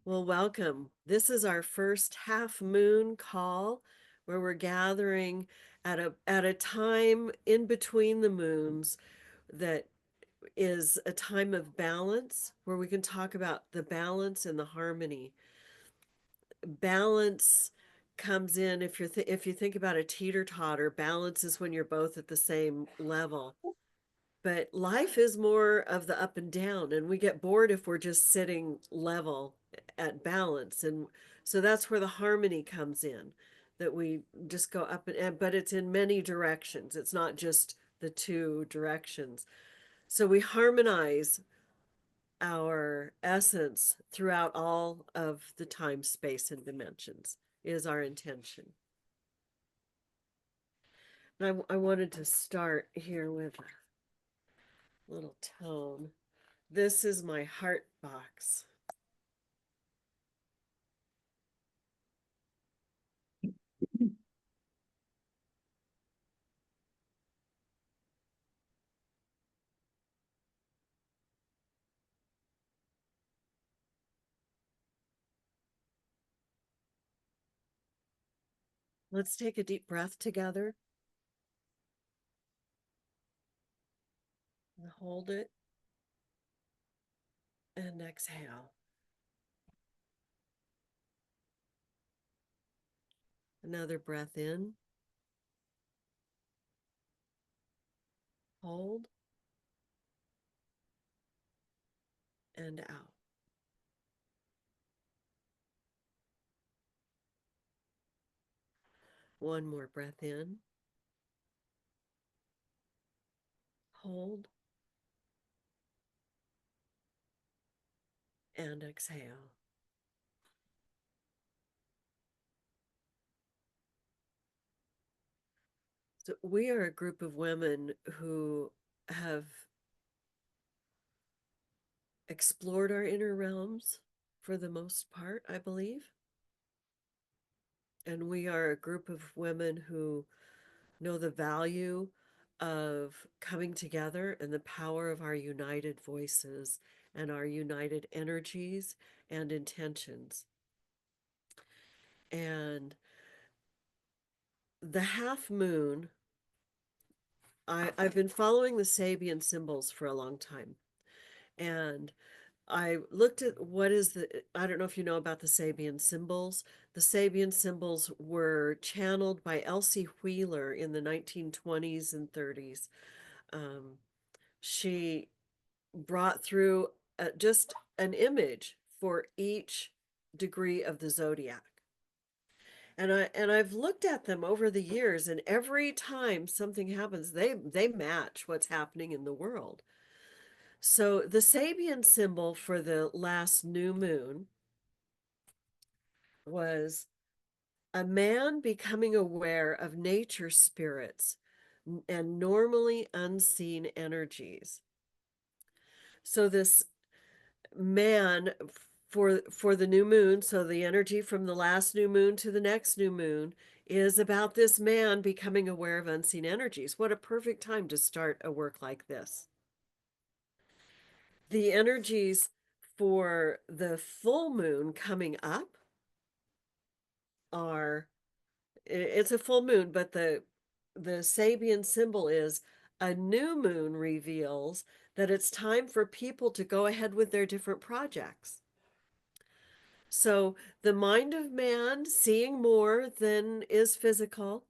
Well, welcome. This is our first half moon call where we're gathering at a time in between the moons that is a time of balance where we can talk about the balance and the harmony. Balance comes in if you think about a teeter-totter, balance is when you're both at the same level. But life is more of the up and down, and we get bored if we're just sitting level at balance. And so that's where the harmony comes in, that we just go up but it's in many directions. It's not just the two directions. So we harmonize our essence throughout all of the time, space, and dimensions is our intention. And I wanted to start here with a little tone. This is my heart box. Let's take a deep breath together and hold it and exhale. Another breath in, hold, and out. One more breath in, hold, and exhale. So we are a group of women who have explored our inner realms for the most part, I believe. And we are a group of women who know the value of coming together and the power of our united voices and our united energies and intentions. And the half moon, I've been following the Sabian symbols for a long time. And I looked at I don't know if you know about the Sabian symbols. The Sabian symbols were channeled by Elsie Wheeler in the 1920s and 30s. Um, she brought through just an image for each degree of the zodiac. And I've looked at them over the years, and every time something happens, they match what's happening in the world. So the Sabian symbol for the last new moon was a man becoming aware of nature spirits and normally unseen energies. So this man for the new moon, so the energy from the last new moon to the next new moon is about this man becoming aware of unseen energies. What a perfect time to start a work like this. The energies for the full moon coming up are, it's a full moon, but the Sabian symbol is a new moon reveals that it's time for people to go ahead with their different projects. So the mind of man seeing more than is physical,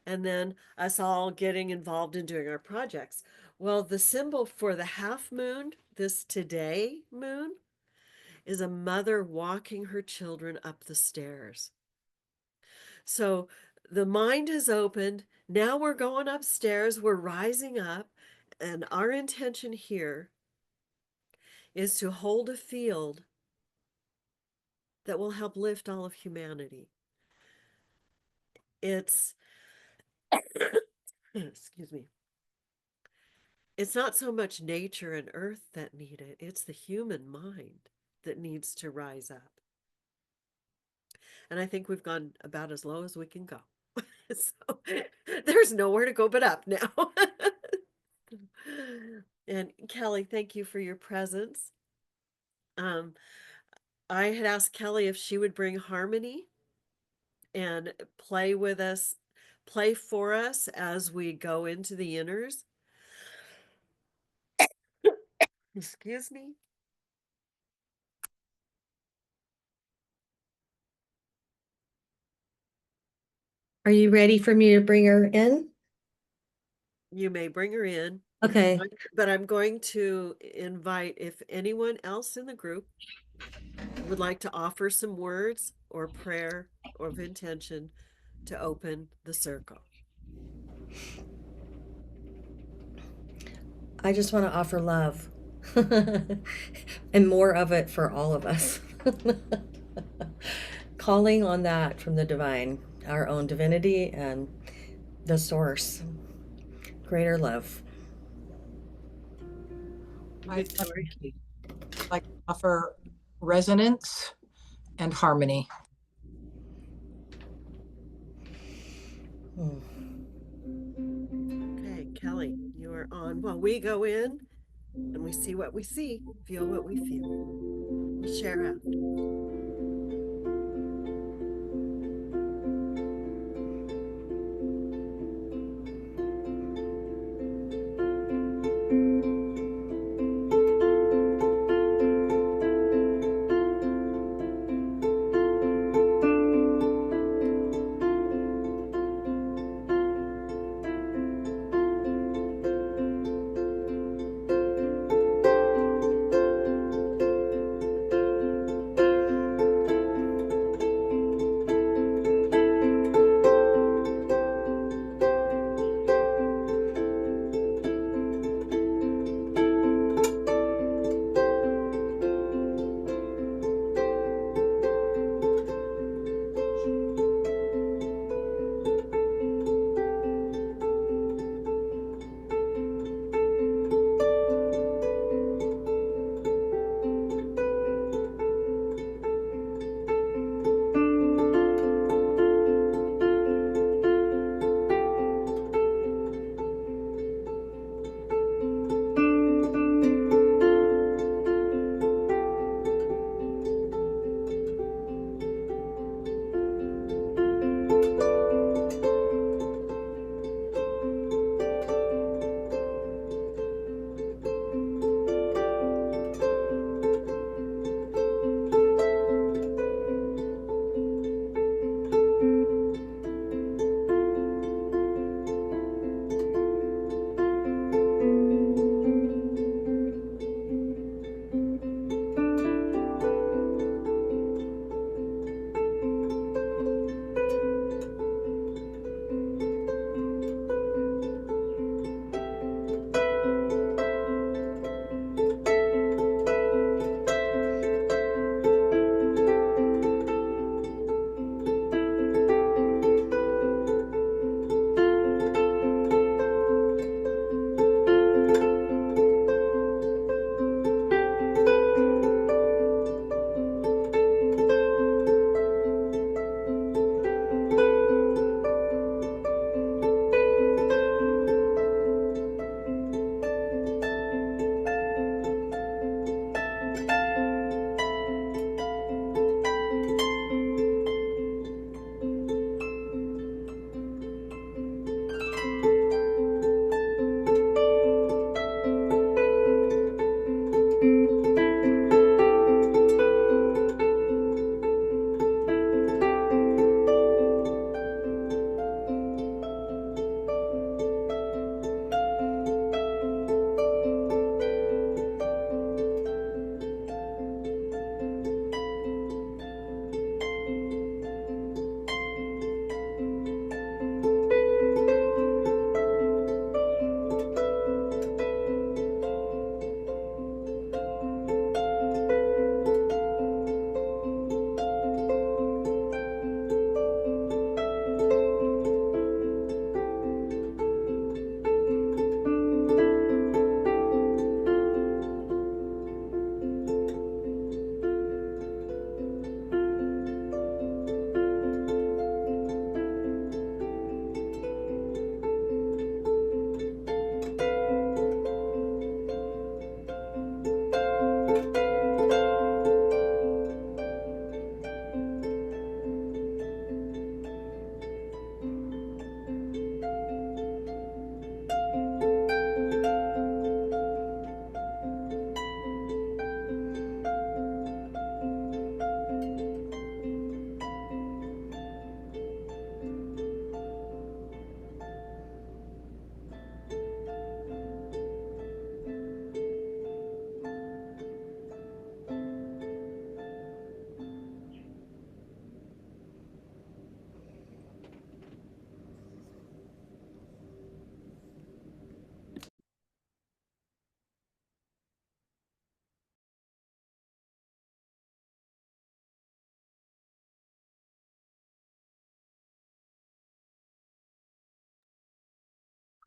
and then us all getting involved in doing our projects. Well, the symbol for the half moon, this today moon, is a mother walking her children up the stairs. So the mind has opened. Now we're going upstairs, we're rising up, and our intention here is to hold a field that will help lift all of humanity. It's, excuse me, it's not so much nature and earth that need it, it's the human mind that needs to rise up. And I think we've gone about as low as we can go. So there's nowhere to go but up now. And Kelly, thank you for your presence. Um, I had asked Kelly if she would bring harmony and play with us, play for us as we go into the inners. Excuse me. Are you ready for me to bring her in? You may bring her in, Okay. but I'm going to invite if anyone else in the group would like to offer some words or prayer or of intention to open the circle. I just want to offer love and more of it for all of us. Calling on that from the divine, our own divinity and the source, greater love. I'd Victoria, like to offer resonance and harmony. Hmm. okay, Kelly, you are on. Well, we go in and we see what we see, feel what we feel. We'll share after.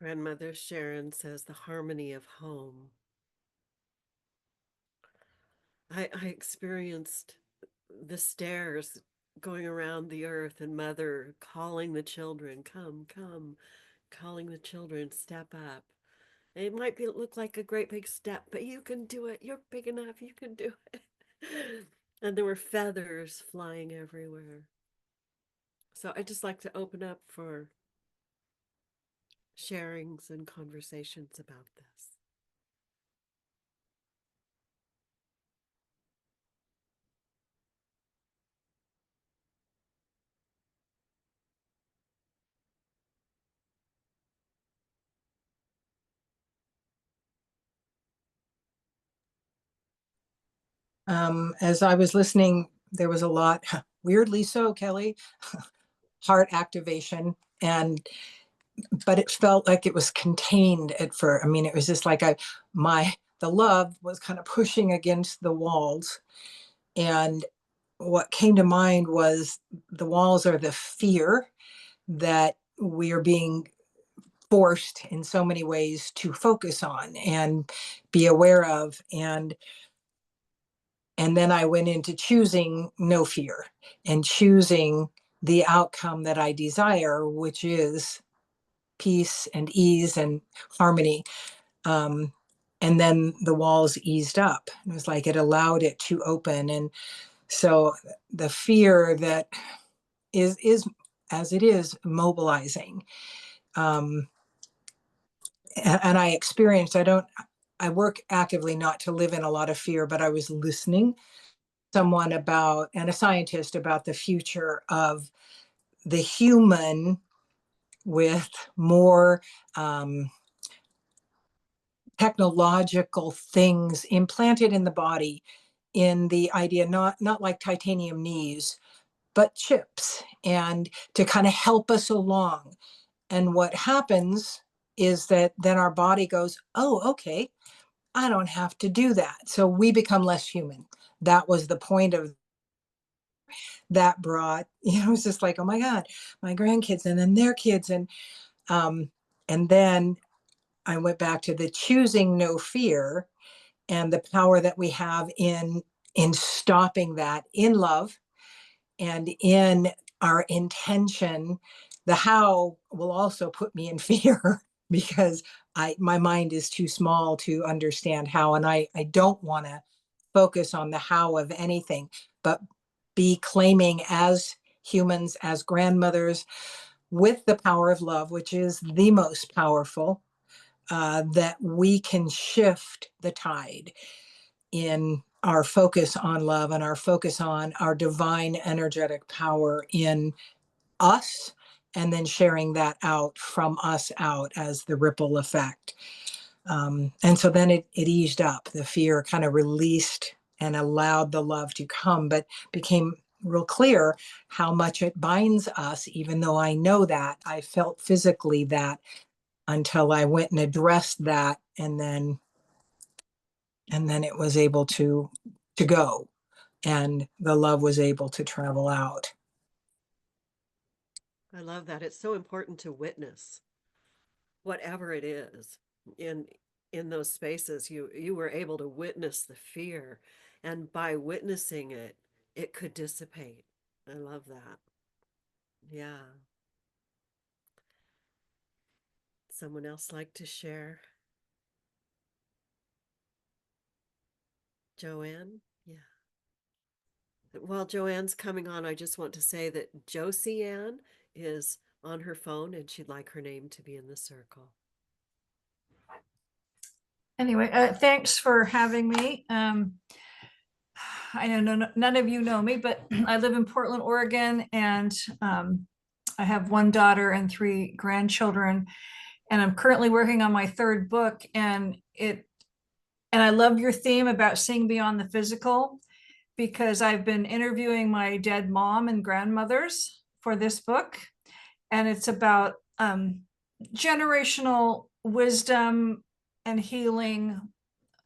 Grandmother Sharon says the harmony of home. I experienced the stairs going around the earth and mother calling the children, come, come, calling the children, step up. It might be look like a great big step, but you can do it. You're big enough. You can do it. And there were feathers flying everywhere. So I just like to open up for sharings and conversations about this. As I was listening, there was a lot, weirdly so, Kelly, heart activation. But it felt like it was contained at first. I mean, it was just like the love was kind of pushing against the walls. And what came to mind was the walls are the fear that we are being forced in so many ways to focus on and be aware of. And then I went into choosing no fear and choosing the outcome that I desire, which is peace and ease and harmony. Um, and then the walls eased up. It was like it allowed it to open. And so the fear that is as it is mobilizing. Um, and I experienced, I work actively not to live in a lot of fear, but I was listening someone about and a scientist about the future of the human with more technological things implanted in the body, in the idea not like titanium knees but chips, and to kind of help us along. And what happens is that then our body goes, oh, okay, I don't have to do that, so we become less human. That was the point of that. Brought, it's just like, oh my god, my grandkids and then their kids. Um and then I went back to the choosing no fear and the power that we have in stopping that in love and in our intention. The how will also put me in fear because my mind is too small to understand how, and I don't want to focus on the how of anything, but be claiming as humans, as grandmothers, with the power of love, which is the most powerful, that we can shift the tide in our focus on love and our focus on our divine energetic power in us, and then sharing that out from us out as the ripple effect. And so then it eased up. The fear kind of released and allowed the love to come, but became real clear how much it binds us, even though I know that. I felt physically that until I went and addressed that, and then it was able to go, and the love was able to travel out. I love that. It's so important to witness whatever it is in in those spaces. You were able to witness the fear, and by witnessing it, it could dissipate. I love that. Yeah. Someone else like to share? Joanne? Yeah. While Joanne's coming on, I just want to say that Josie Ann is on her phone and she'd like her name to be in the circle. Anyway, thanks for having me. I know none of you know me, but I live in Portland, Oregon, and I have one daughter and three grandchildren. And I'm currently working on my third book, and I love your theme about seeing beyond the physical, because I've been interviewing my dead mom and grandmothers for this book, and it's about generational wisdom and healing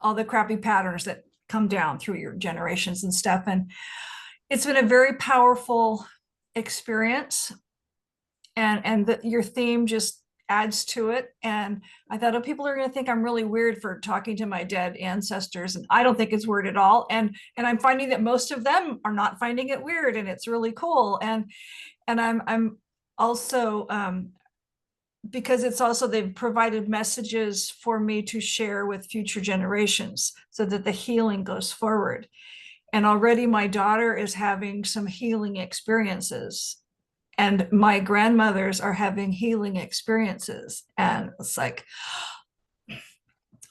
all the crappy patterns that come down through your generations and stuff. And it's been a very powerful experience. And your theme just adds to it. And I thought, oh, people are going to think I'm really weird for talking to my dead ancestors, and I don't think it's weird at all. And I'm finding that most of them are not finding it weird, and it's really cool. And I'm also because it's also, they've provided messages for me to share with future generations so that the healing goes forward. And already my daughter is having some healing experiences, and my grandmothers are having healing experiences. And it's like,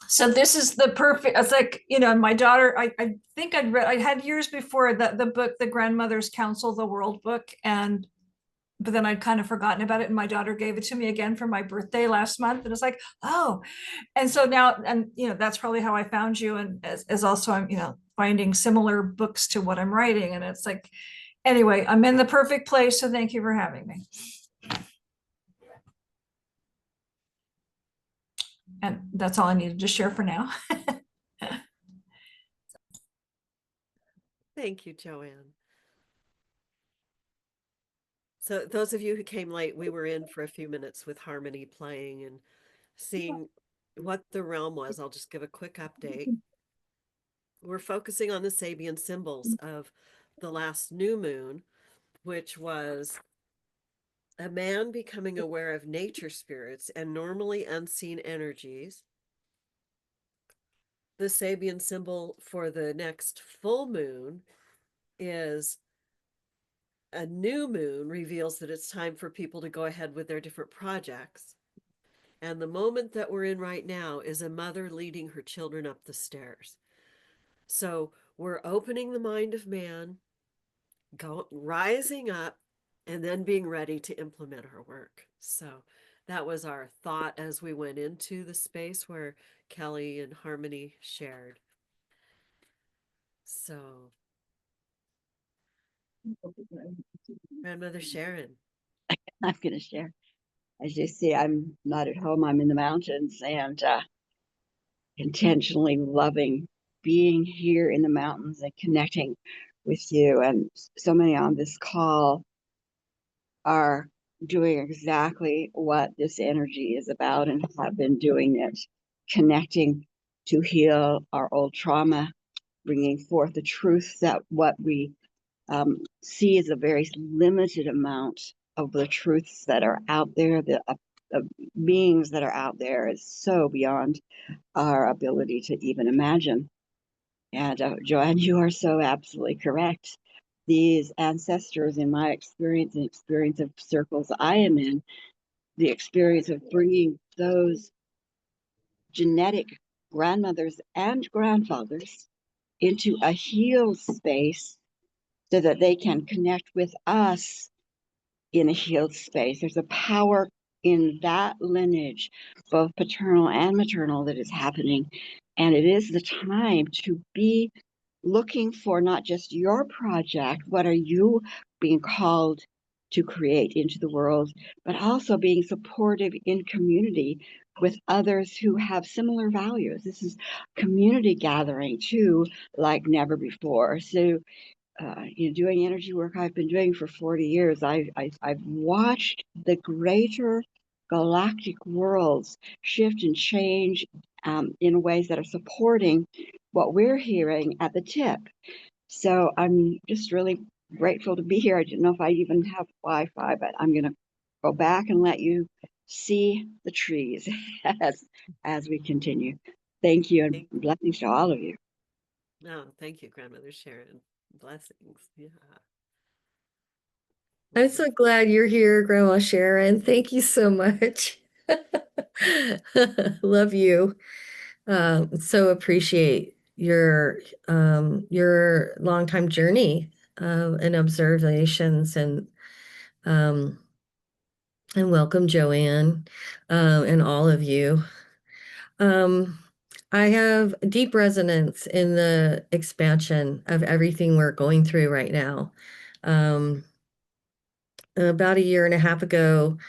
so this is the perfect, it's like, my daughter, I think I had years before the book, The Grandmother's Council, the World book. But then I'd kind of forgotten about it, and my daughter gave it to me again for my birthday last month. And it's like, oh, and so now, and that's probably how I found you. And as also, I'm, finding similar books to what I'm writing. And it's like, anyway, I'm in the perfect place. So thank you for having me. And that's all I needed to share for now. Thank you, Joanne. So those of you who came late, we were in for a few minutes with Harmony playing and seeing what the realm was. I'll just give a quick update. We're focusing on the Sabian symbols of the last new moon, which was a man becoming aware of nature spirits and normally unseen energies. The Sabian symbol for the next full moon is a new moon reveals that it's time for people to go ahead with their different projects. And the moment that we're in right now is a mother leading her children up the stairs. So we're opening the mind of man, rising up, and then being ready to implement our work. So that was our thought as we went into the space where Kelly and Harmony shared. So, Grandmother Sharon. I'm going to share. As you see, I'm not at home. I'm in the mountains, and intentionally loving being here in the mountains and connecting with you. And so many on this call are doing exactly what this energy is about and have been doing it, connecting to heal our old trauma, bringing forth the truth that what we see is a very limited amount of the truths that are out there. The beings that are out there is so beyond our ability to even imagine. And Joanne, you are so absolutely correct. These ancestors, in my experience and experience of circles I am in, the experience of bringing those genetic grandmothers and grandfathers into a healed space so that they can connect with us in a healed space. There's a power in that lineage, both paternal and maternal, that is happening. And it is the time to be looking for not just your project, what are you being called to create into the world, but also being supportive in community with others who have similar values. This is community gathering too, like never before. So doing energy work I've been doing for 40 years, I've watched the greater galactic worlds shift and change in ways that are supporting what we're hearing at the tip. So I'm just really grateful to be here. I didn't know if I even have Wi-Fi, but I'm going to go back and let you see the trees as we continue. Thank you, and blessings to all of you. No, thank you, Grandmother Sharon. Blessings. Yeah. I'm so glad you're here, Grandma Sharon. Thank you so much. Love you. So appreciate your longtime journey and observations, and welcome, Joanne, and all of you. I have deep resonance in the expansion of everything we're going through right now. About a year and a half ago,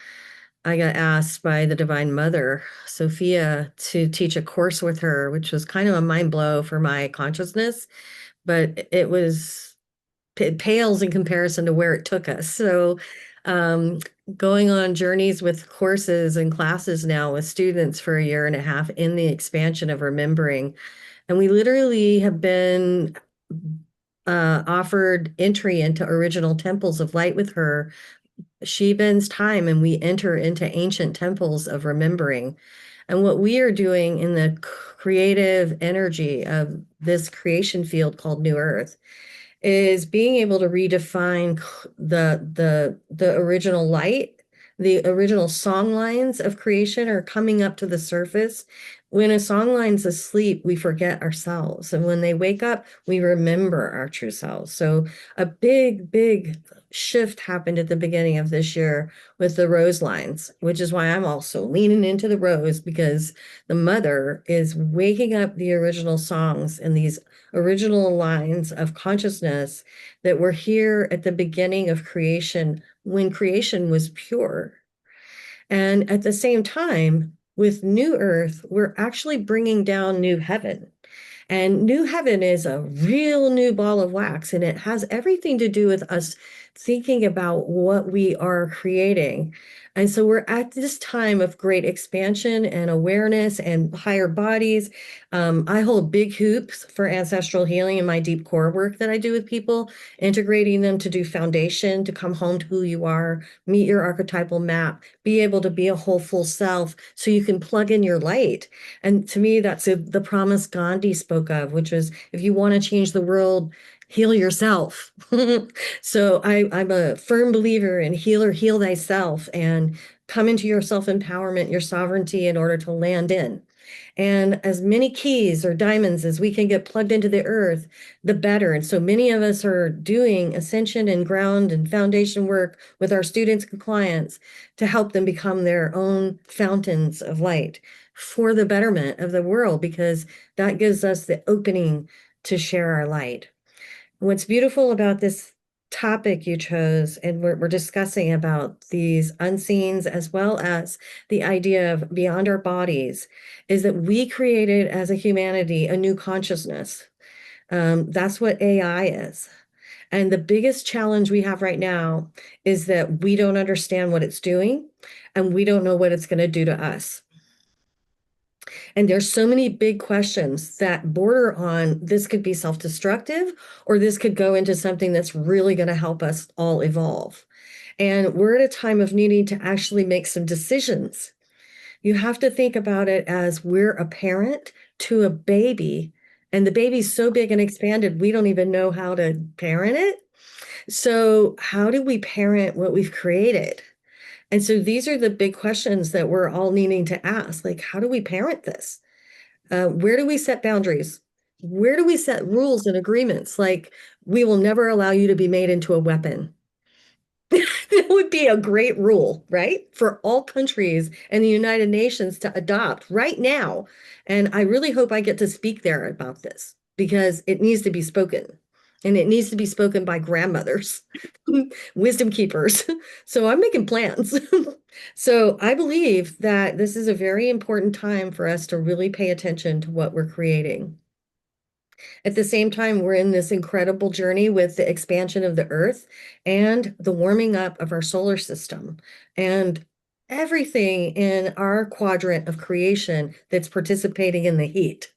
I got asked by the Divine Mother, Sophia, to teach a course with her, which was kind of a mind blow for my consciousness, but it pales in comparison to where it took us. So um, going on journeys with courses and classes now with students for a year and a half in the expansion of remembering. And we literally have been offered entry into original temples of light with her. She bends time and we enter into ancient temples of remembering. And what we are doing in the creative energy of this creation field called New Earth is being able to redefine the original light. The original song lines of creation are coming up to the surface. When a song line's asleep, we forget ourselves. And when they wake up, we remember our true selves. So a big shift happened at the beginning of this year with the rose lines, which is why I'm also leaning into the rose, because the mother is waking up the original songs and these original lines of consciousness that were here at the beginning of creation when creation was pure. And at the same time, with New Earth, we're actually bringing down New Heaven. And New Heaven is a real new ball of wax, and it has everything to do with us thinking about what we are creating. And so we're at this time of great expansion and awareness and higher bodies. I hold big hoops for ancestral healing in my deep core work that I do with people, integrating them to do foundation, to come home to who you are, meet your archetypal map, be able to be a whole full self so you can plug in your light. And to me, that's the promise Gandhi spoke of, which was if you want to change the world, heal yourself. So I'm a firm believer in heal thyself, and come into your self-empowerment, your sovereignty in order to land in. And as many keys or diamonds as we can get plugged into the earth, the better. And so many of us are doing ascension and ground and foundation work with our students and clients to help them become their own fountains of light for the betterment of the world, because that gives us the opening to share our light. What's beautiful about this topic you chose, and we're discussing about these unseens as well as the idea of beyond our bodies, is that we created as a humanity a new consciousness. That's what AI is. And the biggest challenge we have right now is that we don't understand what it's doing, and we don't know what it's going to do to us. And there's so many big questions that border on this could be self-destructive, or this could go into something that's really going to help us all evolve. And we're at a time of needing to actually make some decisions. You have to think about it as we're a parent to a baby, and the baby's so big and expanded, we don't even know how to parent it. So how do we parent what we've created? And so these are the big questions that we're all needing to ask. Like, how do we parent this? Where do we set boundaries? Where do we set rules and agreements? Like, we will never allow you to be made into a weapon. That would be a great rule, right? For all countries and the United Nations to adopt right now. And I really hope I get to speak there about this, because it needs to be spoken. And it needs to be spoken by grandmothers, wisdom keepers. So I'm making plans. So I believe that this is a very important time for us to really pay attention to what we're creating. At the same time, we're in this incredible journey with the expansion of the Earth and the warming up of our solar system and everything in our quadrant of creation that's participating in the heat.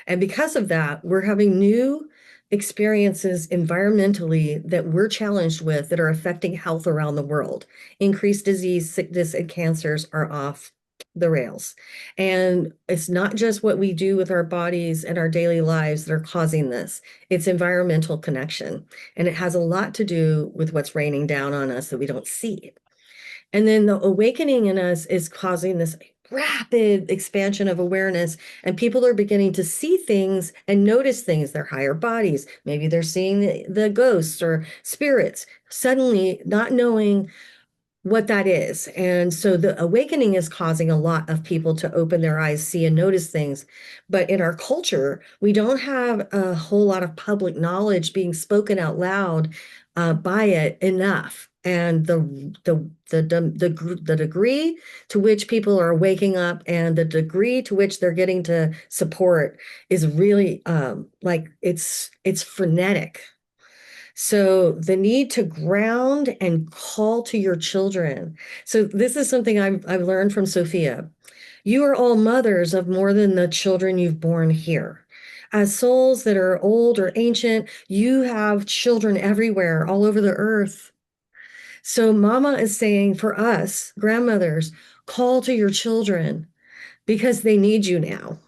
And because of that, we're having new experiences environmentally that we're challenged with that are affecting health around the world. Increased disease, sickness, and cancers are off the rails. And it's not just what we do with our bodies and our daily lives that are causing this. It's environmental connection. And it has a lot to do with what's raining down on us that we don't see. And then the awakening in us is causing this rapid expansion of awareness, and people are beginning to see things and notice things, their higher bodies. Maybe they're seeing the ghosts or spirits, suddenly not knowing what that is. And so the awakening is causing a lot of people to open their eyes, see and notice things. But in our culture, we don't have a whole lot of public knowledge being spoken out loud by it enough. And the degree to which people are waking up and the degree to which they're getting to support is really like it's frenetic. So the need to ground and call to your children. So this is something I've learned from Sophia. You are all mothers of more than the children you've born here. As souls that are old or ancient, you have children everywhere, all over the earth. So Mama is saying for us, grandmothers, call to your children because they need you now.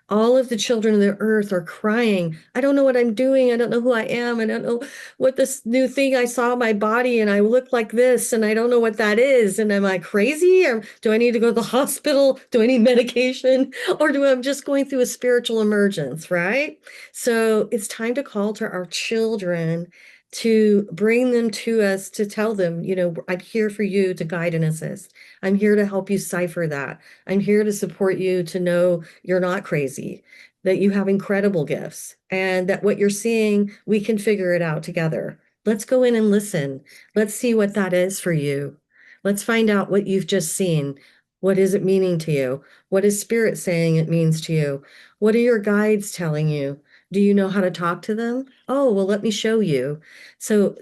All of the children of the earth are crying. I don't know what I'm doing. I don't know who I am. I don't know what this new thing I saw in my body and I look like this and I don't know what that is. And am I crazy? Or do I need to go to the hospital? Do I need medication? Or do I'm just going through a spiritual emergence, right? So it's time to call to our children to bring them to us to tell them, I'm here for you to guide and assist. I'm here to help you cipher that. I'm here to support you to know you're not crazy, that you have incredible gifts, and that what you're seeing, we can figure it out together. Let's go in and listen. Let's see what that is for you. Let's find out what you've just seen. What is it meaning to you? What is spirit saying it means to you? What are your guides telling you? Do you know how to talk to them? Oh, well, let me show you. So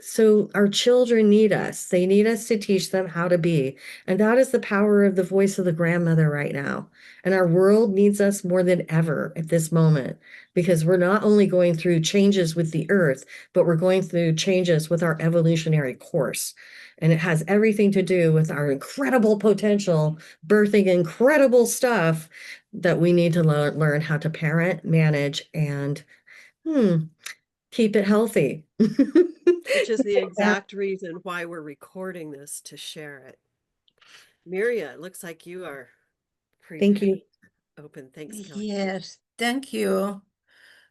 our children need us. They need us to teach them how to be. And that is the power of the voice of the grandmother right now. And our world needs us more than ever at this moment because we're not only going through changes with the earth, but we're going through changes with our evolutionary course. And it has everything to do with our incredible potential, birthing incredible stuff that we need to learn how to parent, manage, and keep it healthy. Which is the So that- exact reason why we're recording this, to share it. Miria, it looks like you are Thank you. open. Thanks, Kelly. Yes, thank you.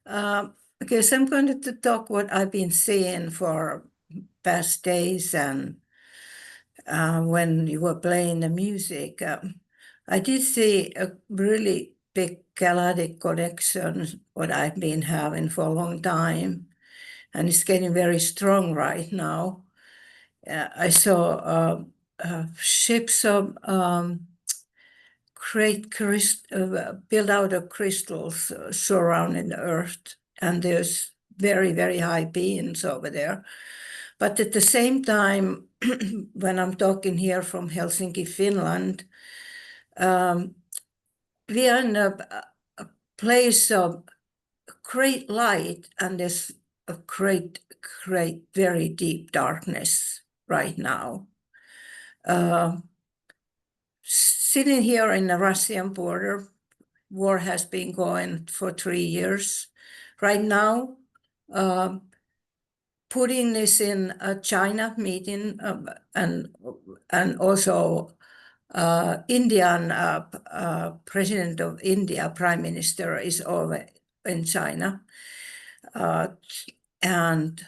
Okay, so I'm going to talk what I've been seeing for past days and when you were playing the music. I did see a really big galactic connection, what I've been having for a long time, and it's getting very strong right now. I saw ships of build out of crystals surrounding the earth, and there's very, very high beings over there. But at the same time, when I'm talking here from Helsinki, Finland, we are in a place of great light, and there's a great, very deep darkness right now. Sitting here in the Russian border, war has been going for 3 years. Right now, Putin is in a China meeting, and also Indian president of India, prime minister, is over in China, and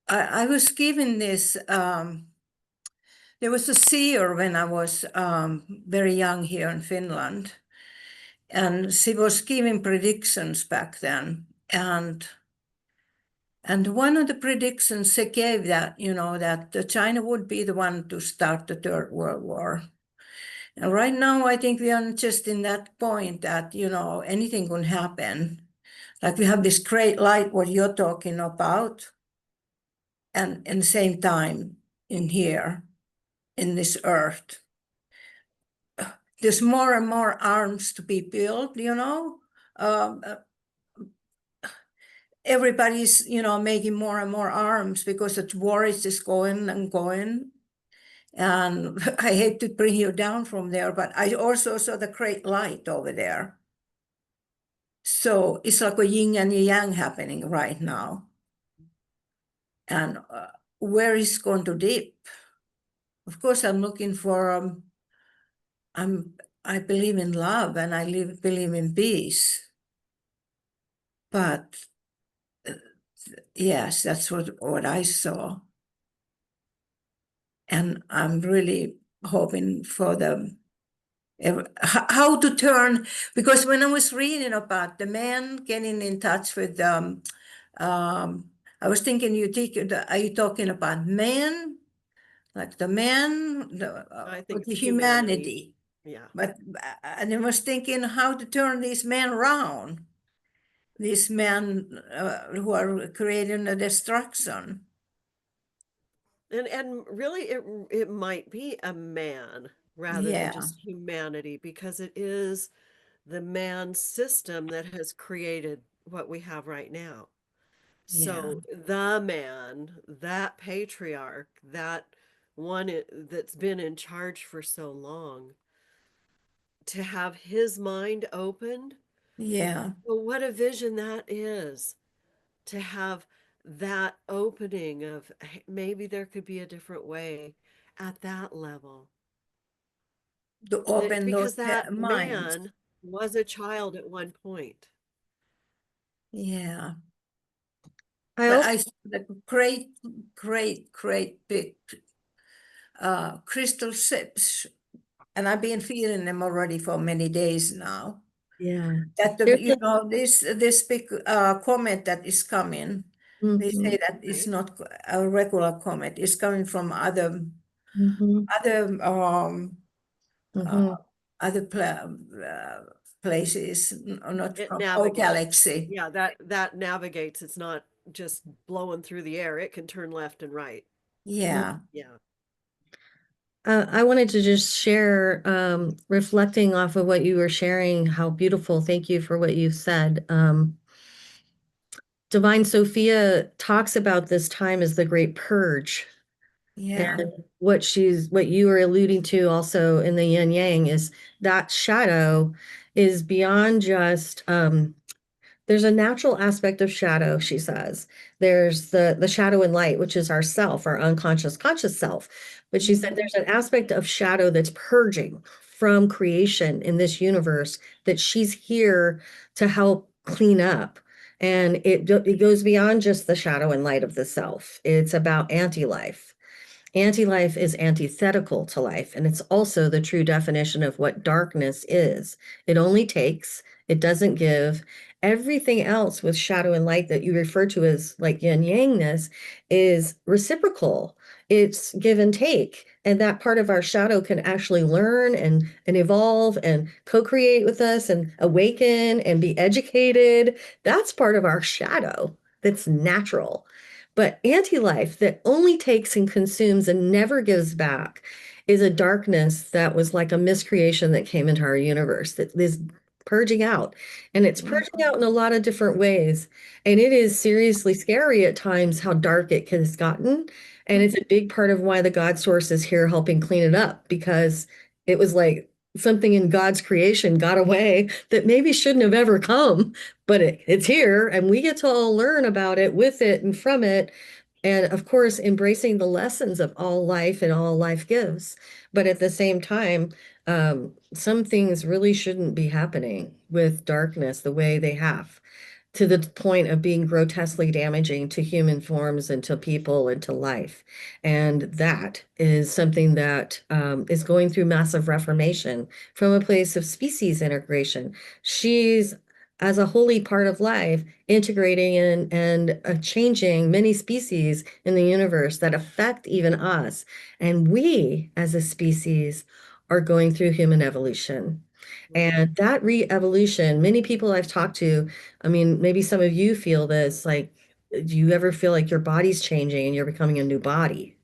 I was given this. There was a seer when I was very young here in Finland, and she was giving predictions back then. And one of the predictions she gave that, that China would be the one to start the Third World War. And right now, I think we are just in that point that, anything can happen. Like we have this great light, what you're talking about, and at the same time in here, in this earth, there's more and more arms to be built, everybody's, making more and more arms because the war is just going and going. And I hate to bring you down from there, but I also saw the great light over there. So it's like a yin and a yang happening right now. And where is going to dip? Of course, I'm looking for, I believe in love and I believe in peace. But yes, that's what I saw. And I'm really hoping for how to turn, because when I was reading about the man getting in touch with, I was thinking, are you talking about man? Like the man, I think the it's humanity. Yeah. But and I was thinking how to turn these men around. these men who are creating a destruction. And really it might be a man rather than Yeah, just humanity, because it is the man system that has created what we have right now. yeah, So the man, that patriarch, that that's been in charge for so long, to have his mind opened, yeah. well, what a vision that is, to have that opening of, "Hey, maybe there could be a different way at that level." To That open those because that minds. man was a child at one point. Yeah. I But also, I saw the great, great, great big crystal ships, and I've been feeling them already for many days now. yeah, That there's you know, this big comet that is coming, they say mhm, that it's Right? not a regular comet. It's coming from mhm, other uh, mhm. other places, not It from our navigates. galaxy. Yeah, that navigates. It's not just blowing through the air. It can turn left and right. Yeah, Yeah. I wanted to just share, reflecting off of what you were sharing, how beautiful. Thank you for what you've said. Divine Sophia talks about this time as the great purge. yeah, And what you were alluding to also in the yin yang is that shadow is beyond just there's a natural aspect of shadow, she says. There's the shadow and light, which is our self, our unconscious conscious self. But she said mhm, there's an aspect of shadow that's purging from creation in this universe that she's here to help clean up. And it goes beyond just the shadow and light of the self. It's about anti-life. Anti-life is antithetical to life, and it's also the true definition of what darkness is. It only takes, it doesn't give. Everything else with shadow and light that you refer to as like yin yangness is reciprocal. It's give and take. And that part of our shadow can actually learn and evolve and co-create with us and awaken and be educated. That's part of our shadow that's natural. But anti-life that only takes and consumes and never gives back is a darkness that was like a miscreation that came into our universe that is purging out. And it's mhm, purging out in a lot of different ways. And it is seriously scary at times how dark it has gotten. And it's a big part of why the God source is here helping clean it up, because it was like something in God's creation got away that maybe shouldn't have ever come, but it's here and we get to all learn about it, with it, and from it. And of course, embracing the lessons of all life and all life gives. But at the same time, some things really shouldn't be happening with darkness the way they have, to the point of being grotesquely damaging to human forms and to people and to life. And that is something that is going through massive reformation from a place of species integration. She's, as a holy part of life, integrating and changing many species in the universe that affect even us. And we, as a species, are going through human evolution. Right. And that re-evolution, many people I've talked to, I mean, maybe some of you feel this, like, do you ever feel like your body's changing and you're becoming a new body?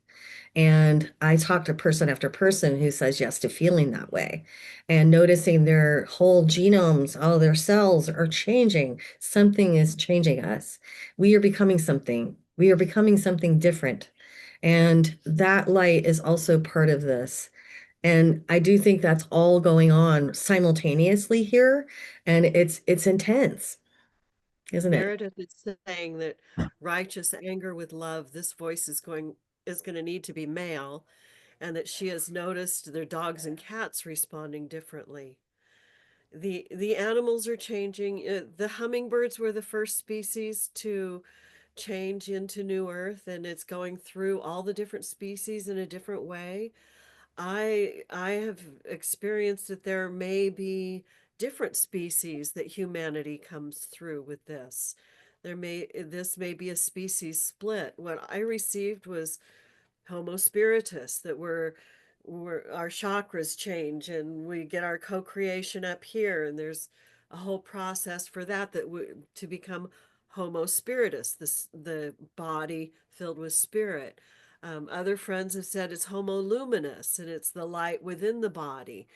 And I talk to person after person who says yes to feeling that way and noticing their whole genomes, all their cells are changing. Something is changing us. We are becoming something. We are becoming something different. And that light is also part of this. And I do think that's all going on simultaneously here. And it's intense, isn't it? Meredith is saying that righteous anger with love, this voice is going to need to be male, and that she has noticed their dogs and cats responding differently. The animals are changing. The hummingbirds were the first species to change into New Earth, and it's going through all the different species in a different way. I have experienced that there may be different species that humanity comes through with this. This may be a species split. What I received was Homo spiritus, that we're our chakras change and we get our co-creation up here, and there's a whole process for that to become Homo spiritus, the body filled with spirit. Other friends have said it's Homo luminous, and it's the light within the body.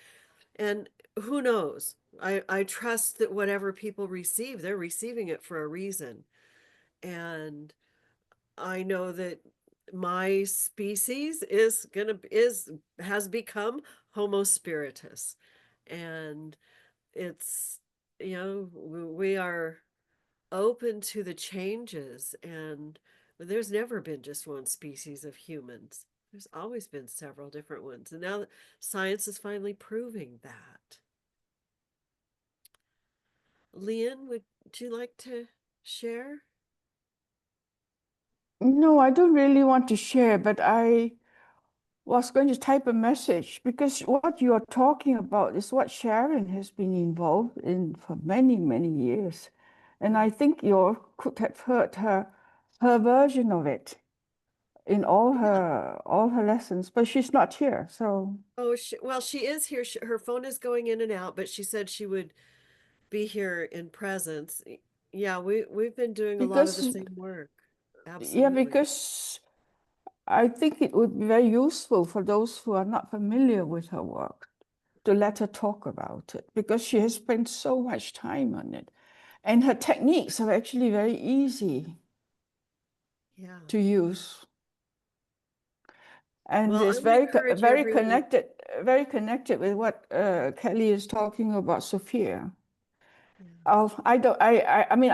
And who knows? I trust that whatever people receive, they're receiving it for a reason. And I know that my species has become Homo spiritus. And it's, we are open to the changes, and there's never been just one species of humans. There's always been several different ones, and now science is finally proving that. Leon, would you like to share? No, I don't really want to share, but I was going to type a message because what you are talking about is what Sharon has been involved in for many, many years. And I think you could have heard her version of it in Yeah. all her lessons, but she's not here. So Oh, well, she is here. Her phone is going in and out, but she said she would be here in presence. Yeah, we've been doing a lot of the because same work. yeah, Absolutely. because I think it would be very useful for those who are not familiar with her work to let her talk about it because she has spent so much time on it. And her techniques are actually very easy Yeah. to use. And Well, it's I would encourage everyone. very connected with what Kelly is talking about Sophia. Yeah. I don't, I mean,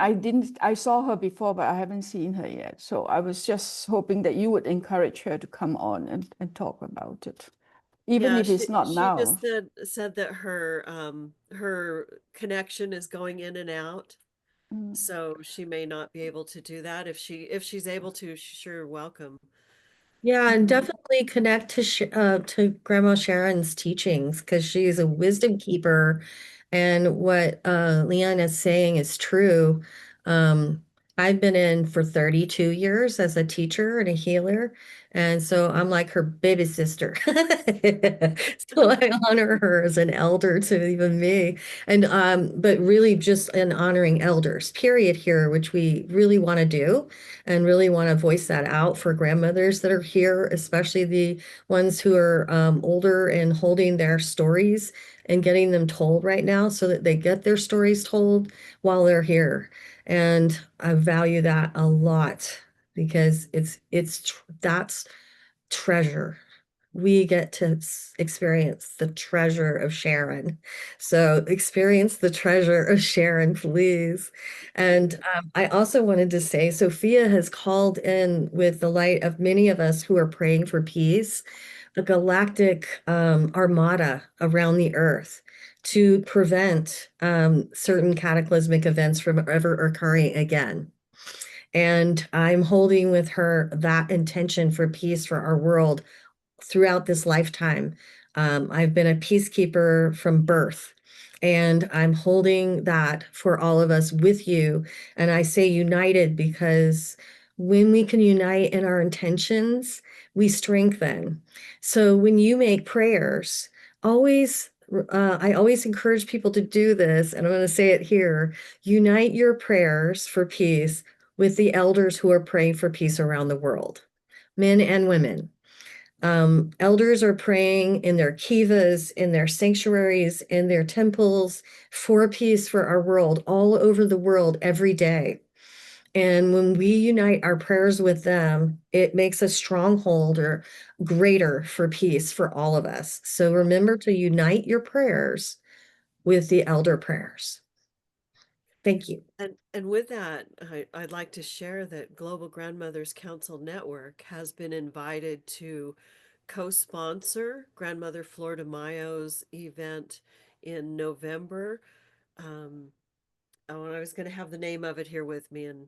I saw her before, but I haven't seen her yet. So I was just hoping that you would encourage her to come on and talk about it, even Yeah, if she it's not she now. just said that her connection is going in and out, Mm. so she may not be able to do that. If she's able to, she's sure welcome. Yeah, and Mm. definitely connect to Grandma Sharon's teachings because she's a wisdom keeper, and what Leon is saying is true. Um, I've been in for 32 years as a teacher and a healer, and so I'm like her baby sister. So I honor her as an elder to even me, and but really just in honoring elders, period here, which we really want to do and really want to voice that out for grandmothers that are here, especially the ones who are older and holding their stories and getting them told right now so that they get their stories told while they're here. And I value that a lot because that's treasure. We get to experience the treasure of Sharon. So experience the treasure of Sharon, please. And I also wanted to say, Sophia has called in with the light of many of us who are praying for peace, a galactic armada around the earth to prevent certain cataclysmic events from ever occurring again. And I'm holding with her that intention for peace for our world throughout this lifetime. I've been a peacekeeper from birth, and I'm holding that for all of us with you. And I say united because when we can unite in our intentions, we strengthen. So when you make prayers, always, I always encourage people to do this, and I'm going to say it here, unite your prayers for peace with the elders who are praying for peace around the world, men and women. Elders are praying in their kivas, in their sanctuaries, in their temples for peace for our world, all over the world every day. And when we unite our prayers with them, it makes a stronghold or greater for peace for all of us. So remember to unite your prayers with the elder prayers. Thank you. And with that, I'd like to share that Global Grandmothers Council Network has been invited to co-sponsor Grandmother Flor de Mayo's event in November. Um, oh, and I was going to have the name of it here with me, and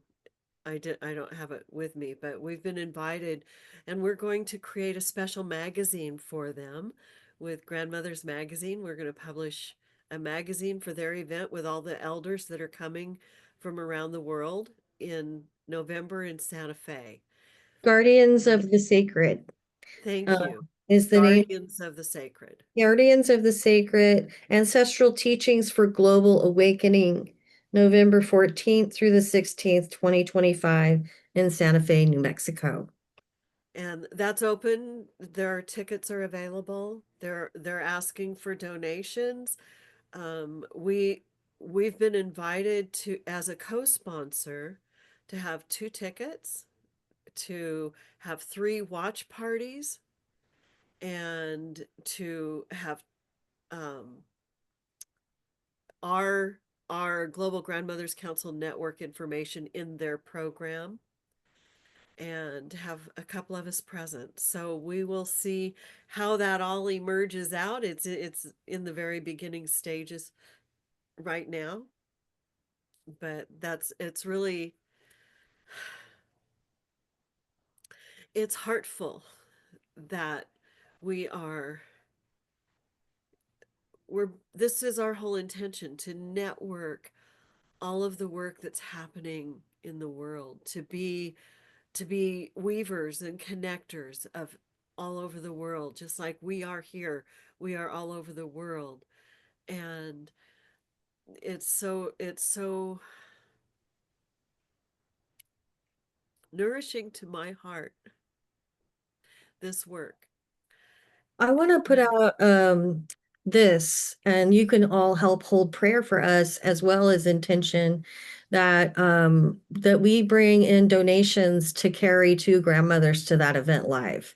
I don't have it with me, but we've been invited, and we're going to create a special magazine for them with Grandmothers Magazine. We're going to publish a magazine for their event with all the elders that are coming from around the world in November in Santa Fe. Guardians of the Sacred. Thank Uh, you. is the name. Guardians of the Sacred. Guardians of the Sacred Ancestral Teachings for Global Awakening, November 14th through the 16th, 2025 in Santa Fe, New Mexico. And that's open. Their tickets are available. They're asking for donations. We've been invited to as a co-sponsor to have 2 tickets, to have 3 watch parties, and to have um, our our Global Grandmothers Council network information in their program, and have a couple of us present. So we will see how that all emerges out. It's in the very beginning stages right now, but it's really, it's heartful that we are we're this is our whole intention, to network all of the work that's happening in the world, to be weavers and connectors of all over the world, just like we are here. We are all over the world. And it's so nourishing to my heart, this work. I want to put Yeah. out this, and you can all help hold prayer for us as well as intention that we bring in donations to carry 2 grandmothers to that event live.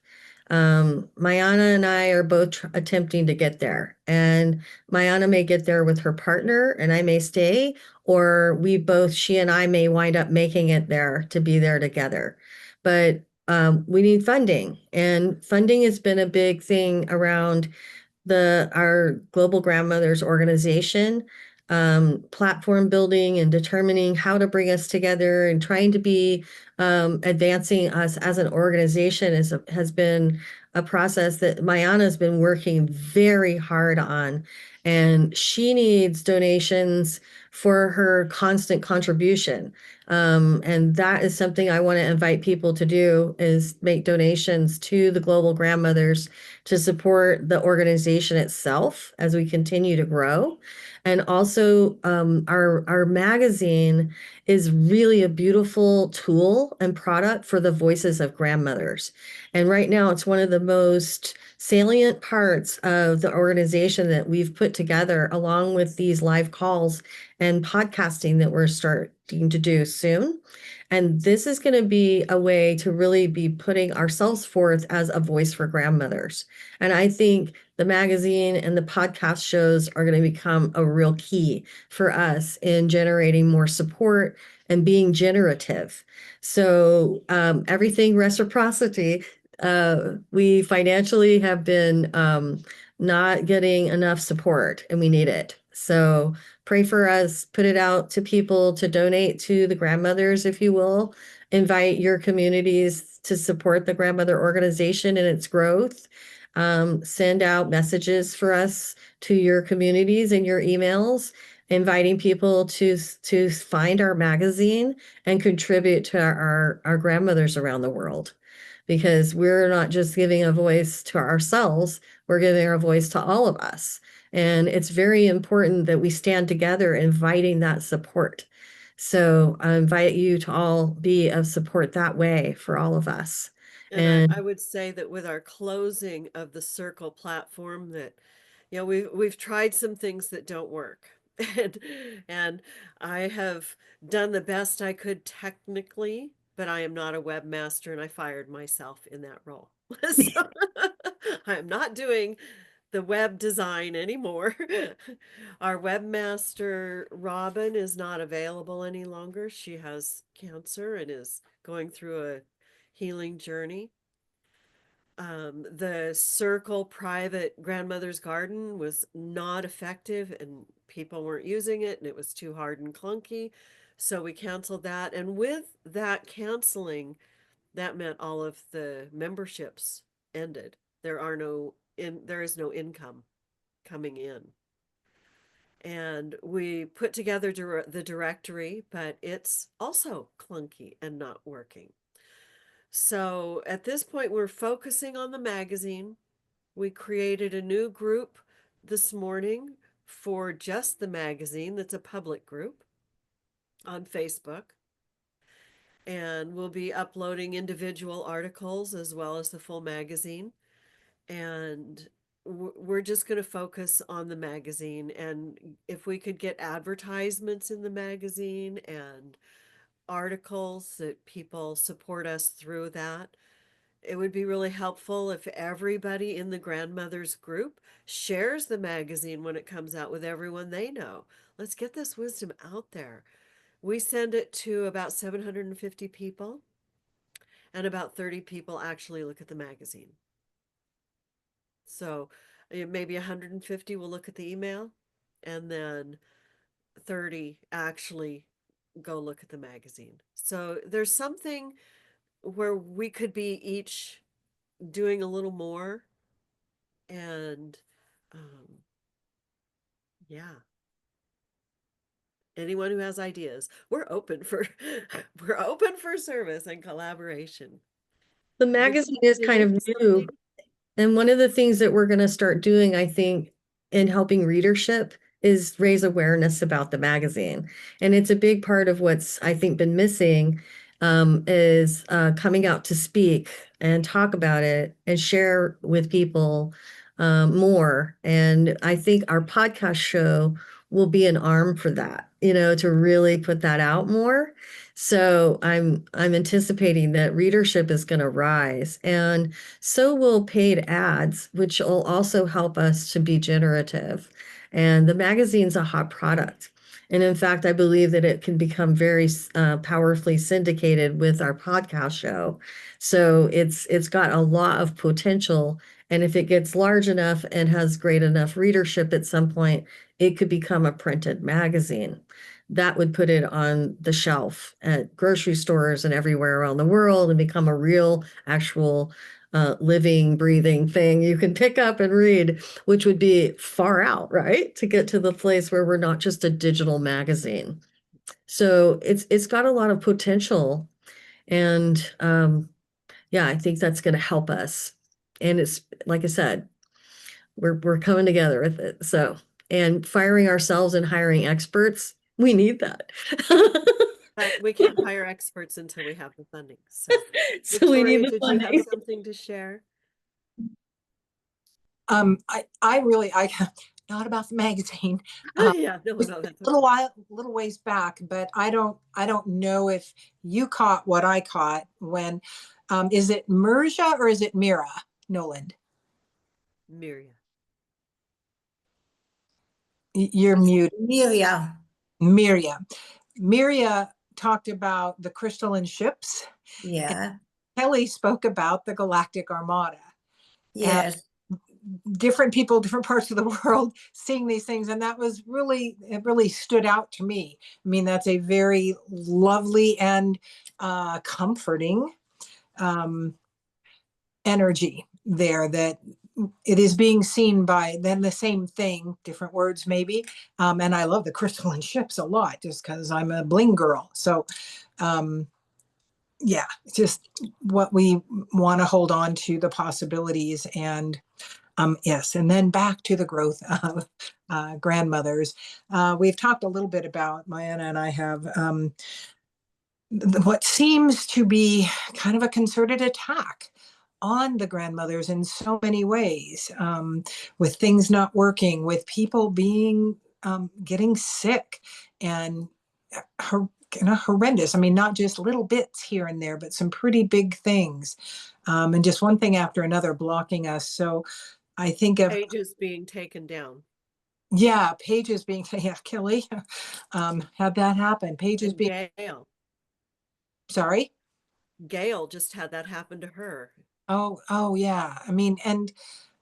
Mayana and I are both attempting to get there, and Mayana may get there with her partner, and I may stay, or she and I may wind up making it there to be there together. But we need funding, and funding has been a big thing around our Global Grandmothers organization, platform building and determining how to bring us together and trying to be advancing us as an organization has been a process that Mayana's been working very hard on, and she needs donations for her constant contribution. And that is something I want to invite people to do, is make donations to the Global Grandmothers to support the organization itself as we continue to grow. And also, our magazine is really a beautiful tool and product for the voices of grandmothers. And right now, it's one of the most salient parts of the organization that we've put together, along with these live calls and podcasting that we're starting to do soon. And this is going to be a way to really be putting ourselves forth as a voice for grandmothers. And I think the magazine and the podcast shows are going to become a real key for us in generating more support and being generative. So everything reciprocity. We financially have been not getting enough support, and we need it. So pray for us, put it out to people to donate to the grandmothers, if you will. Invite your communities to support the grandmother organization and its growth. Send out messages for us to your communities and your emails, inviting people to find our magazine and contribute to our grandmothers around the world. Because we're not just giving a voice to ourselves, we're giving a voice to all of us. And it's very important that we stand together, inviting that support. So I invite you to all be of support that way for all of us. And I, And I would say that with our closing of the Circle platform, that we've tried some things that don't work. and and I have done the best I could technically, but I am not a webmaster, and I fired myself in that role. So I'm not doing the web design anymore. Our webmaster, Robin, is not available any longer. She has cancer and is going through a healing journey. The Circle private grandmother's garden was not effective, and people weren't using it, and it was too hard and clunky. So we canceled that. And with that canceling, that meant all of the memberships ended. There is no income coming in. And we put together the directory, but it's also clunky and not working. So at this point, we're focusing on the magazine. We created a new group this morning for just the magazine that's a public group on Facebook. And we'll be uploading individual articles as well as the full magazine. And we're just going to focus on the magazine. And if we could get advertisements in the magazine and articles that people support us through that, it would be really helpful if everybody in the grandmothers group shares the magazine when it comes out with everyone they know. Let's get this wisdom out there. We send it to about 750 people, and about 30 people actually look at the magazine. So maybe 150 will look at the email, and then 30 actually go look at the magazine. So there's something where we could be each doing a little more. And yeah, anyone who has ideas, we're open for we're open for service and collaboration. The Would magazine you is kind like of new. something? And one of the things that we're going to start doing, I think, in helping readership is raise awareness about the magazine. And it's a big part of what's, I think, been missing is coming out to speak and talk about it and share with people more. And I think our podcast show will be an arm for that, to really put that out more. So I'm anticipating that readership is going to rise, and so will paid ads, which will also help us to be generative. And the magazine's a hot product. And in fact, I believe that it can become very powerfully syndicated with our podcast show. So it's got a lot of potential. And if it gets large enough and has great enough readership at some point, it could become a printed magazine. That would put it on the shelf at grocery stores and everywhere around the world and become a real, actual living, breathing thing you can pick up and read, which would be far out, right? To get to the place where we're not just a digital magazine. So it's got a lot of potential. And yeah, I think that's going to help us. And it's like I said, we're coming together with it. So, and firing ourselves and hiring experts, we need that. But we can't hire experts until we have the funding. So So we need Victoria, the did you have funding. something to share? I really, not about the magazine. Yeah, no, Just no, that's a little ways back, but I don't know if you caught what I caught when, is it Mirja or is it Mira Noland? Miria. You're muted. Miria. Miria talked about the crystalline ships. Yeah. Kelly spoke about the Galactic Armada. And Yes. different people, different parts of the world seeing these things. And that was it really stood out to me. I mean, that's a very lovely and comforting energy there, that it is being seen by then the same thing, different words maybe. And I love the crystalline ships a lot just because I'm a bling girl. So yeah, just what we want to hold on to, the possibilities. And yes, and then back to the growth of grandmothers. We've talked a little bit about, Mayanna and I have, what seems to be kind of a concerted attack on the grandmothers in so many ways, with things not working, with people being getting sick and horrendous. I mean, not just little bits here and there, but some pretty big things, and just one thing after another blocking us. So I think of Pages being taken down. yeah, pages being yeah, Kelly had that happen. Pages And being sorry. Gail just had that happen to her. Oh yeah. I mean, and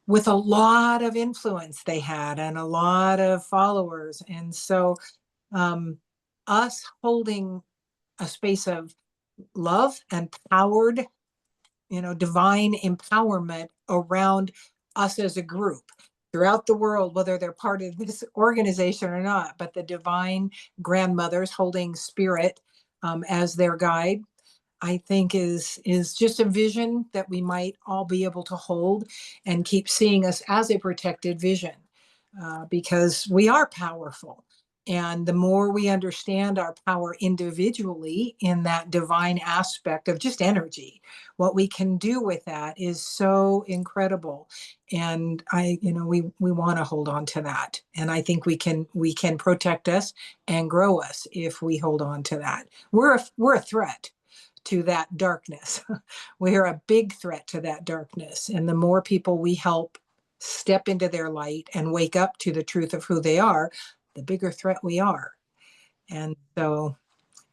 with a lot of influence they had and a lot of followers. And so us holding a space of love and powered, divine empowerment around us as a group throughout the world, whether they're part of this organization or not, but the divine grandmothers holding spirit as their guide. I think is just a vision that we might all be able to hold and keep seeing us as a protected vision, because we are powerful. And the more we understand our power individually in that divine aspect of just energy, what we can do with that is so incredible. And we want to hold on to that. And I think we can protect us and grow us if we hold on to that. We're a threat to that darkness. We're a big threat to that darkness. And the more people we help step into their light and wake up to the truth of who they are, the bigger threat we are. And so,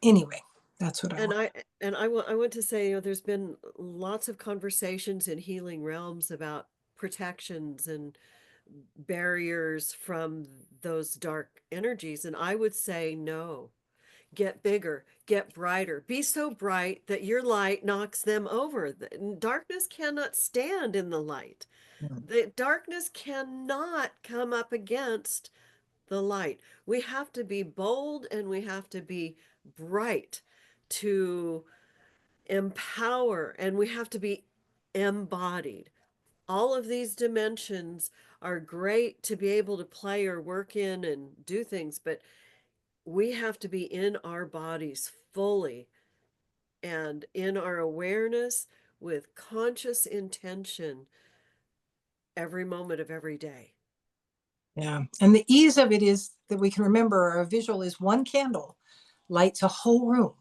anyway, that's what I And want. I want to say, there's been lots of conversations in healing realms about protections and barriers from those dark energies. And I would say no. Get bigger, get brighter, be so bright that your light knocks them over. Darkness cannot stand in the light. The darkness cannot come up against the light. We have to be bold and we have to be bright to empower, and we have to be embodied. All of these dimensions are great to be able to play or work in and do things, but we have to be in our bodies fully and in our awareness with conscious intention every moment of every day. Yeah. And the ease of it is that we can remember a visual is one candle lights a whole room.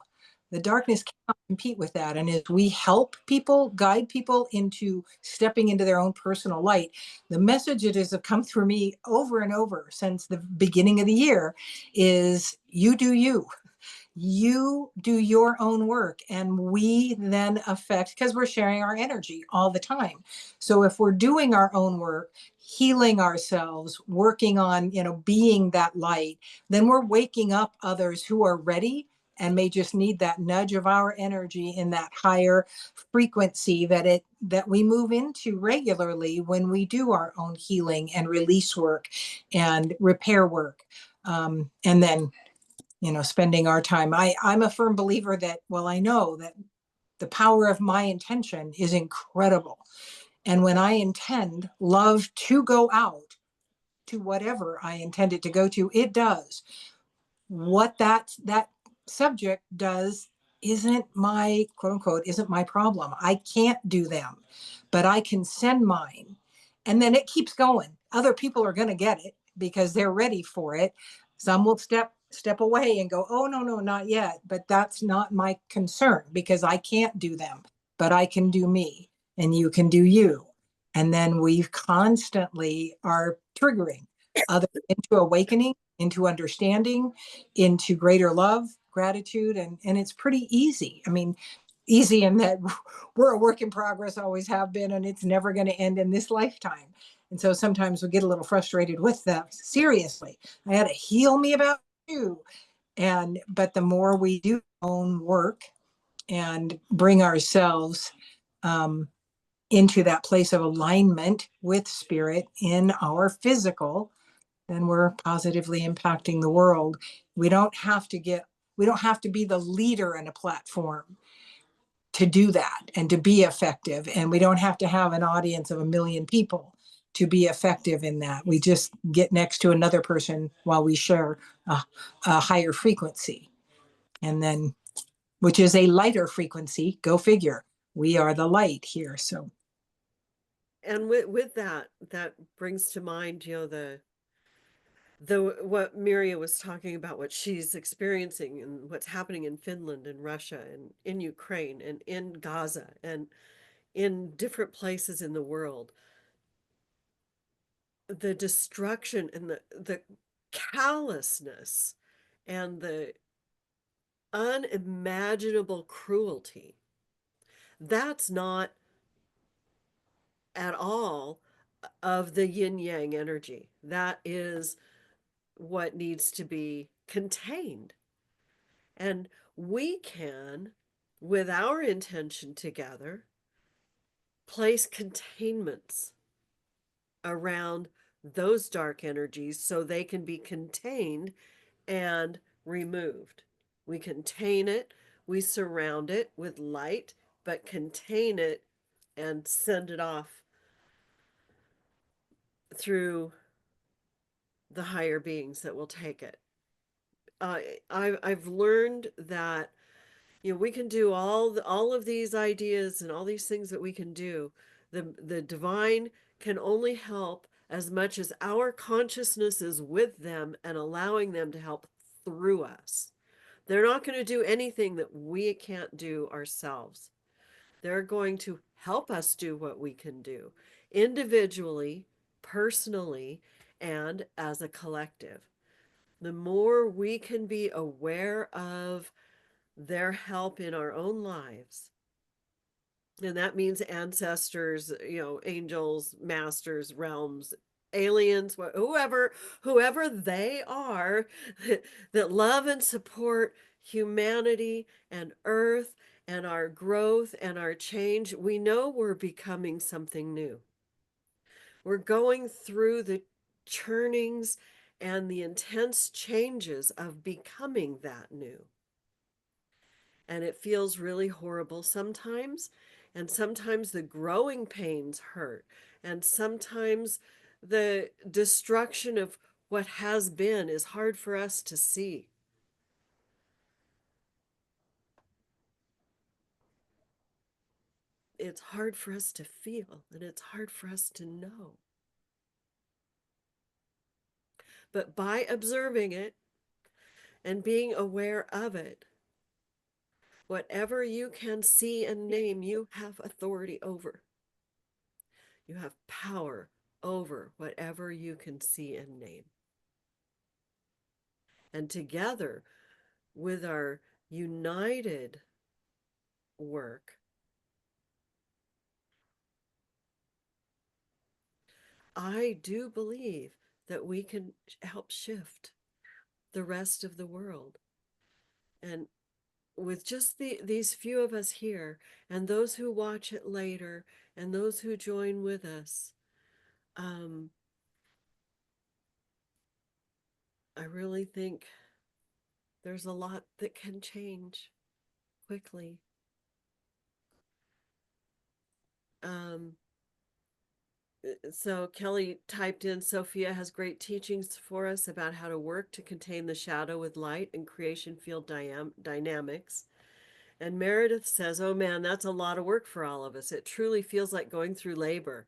The darkness cannot compete with that. And as we help people, guide people into stepping into their own personal light, the message that has come through me over and over since the beginning of the year is you do you. You do your own work, and we then affect, because we're sharing our energy all the time. So if we're doing our own work, healing ourselves, working on being that light, then we're waking up others who are ready and may just need that nudge of our energy in that higher frequency that we move into regularly when we do our own healing and release work and repair work. And then spending our time. I'm a firm believer that, well, I know that the power of my intention is incredible. And when I intend love to go out to whatever I intend it to go to, it does. What that subject does isn't my quote unquote isn't my problem. I can't do them, but I can send mine, and then it keeps going. Other people are going to get it because they're ready for it. Some will step away and go, oh, no, not yet. But that's not my concern, because I can't do them, but I can do me, and you can do you. And then we constantly are triggering others into awakening, into understanding, into greater love, gratitude, and it's pretty easy. I mean, easy in that we're a work in progress, always have been, and it's never going to end in this lifetime. And so sometimes we get a little frustrated with that. Seriously, I had to heal me about you. But the more we do our own work and bring ourselves into that place of alignment with spirit in our physical, then we're positively impacting the world. We don't have to be the leader in a platform to do that and to be effective. And we don't have to have an audience of 1 million people to be effective in that. We just get next to another person while we share a higher frequency. And then, which is a lighter frequency, go figure. We are the light here. So, And with that, that brings to mind, the what Miria was talking about, what she's experiencing and what's happening in Finland and Russia and in Ukraine and in Gaza and in different places in the world. The destruction and the callousness and the unimaginable cruelty. That's not at all of the yin yang energy. That is what needs to be contained. And we can, with our intention together, place containments around those dark energies so they can be contained and removed. We contain it, We surround it with light, but contain it and send it off through the higher beings that will take it. I've learned that we can do all of these ideas and all these things that we can do. The divine can only help as much as our consciousness is with them and allowing them to help through us. They're not going to do anything that we can't do ourselves. They're going to help us do what we can do individually, personally, and as a collective. The more we can be aware of their help in our own lives, and that means ancestors, angels, masters, realms, aliens, whoever they are, that love and support humanity and earth and our growth and our change. We know we're becoming something new. We're going through the churnings and the intense changes of becoming that new. And it feels really horrible sometimes. And sometimes the growing pains hurt. And sometimes the destruction of what has been is hard for us to see. It's hard for us to feel, and it's hard for us to know. But by observing it and being aware of it, whatever you can see and name, you have authority over. You have power over whatever you can see and name. And together with our united work, I do believe that we can help shift the rest of the world. And with just these few of us here, and those who watch it later, and those who join with us, I really think there's a lot that can change quickly. So Kelly typed in, Sophia has great teachings for us about how to work to contain the shadow with light and creation field dynamics. And Meredith says, oh man, that's a lot of work for all of us. It truly feels like going through labor.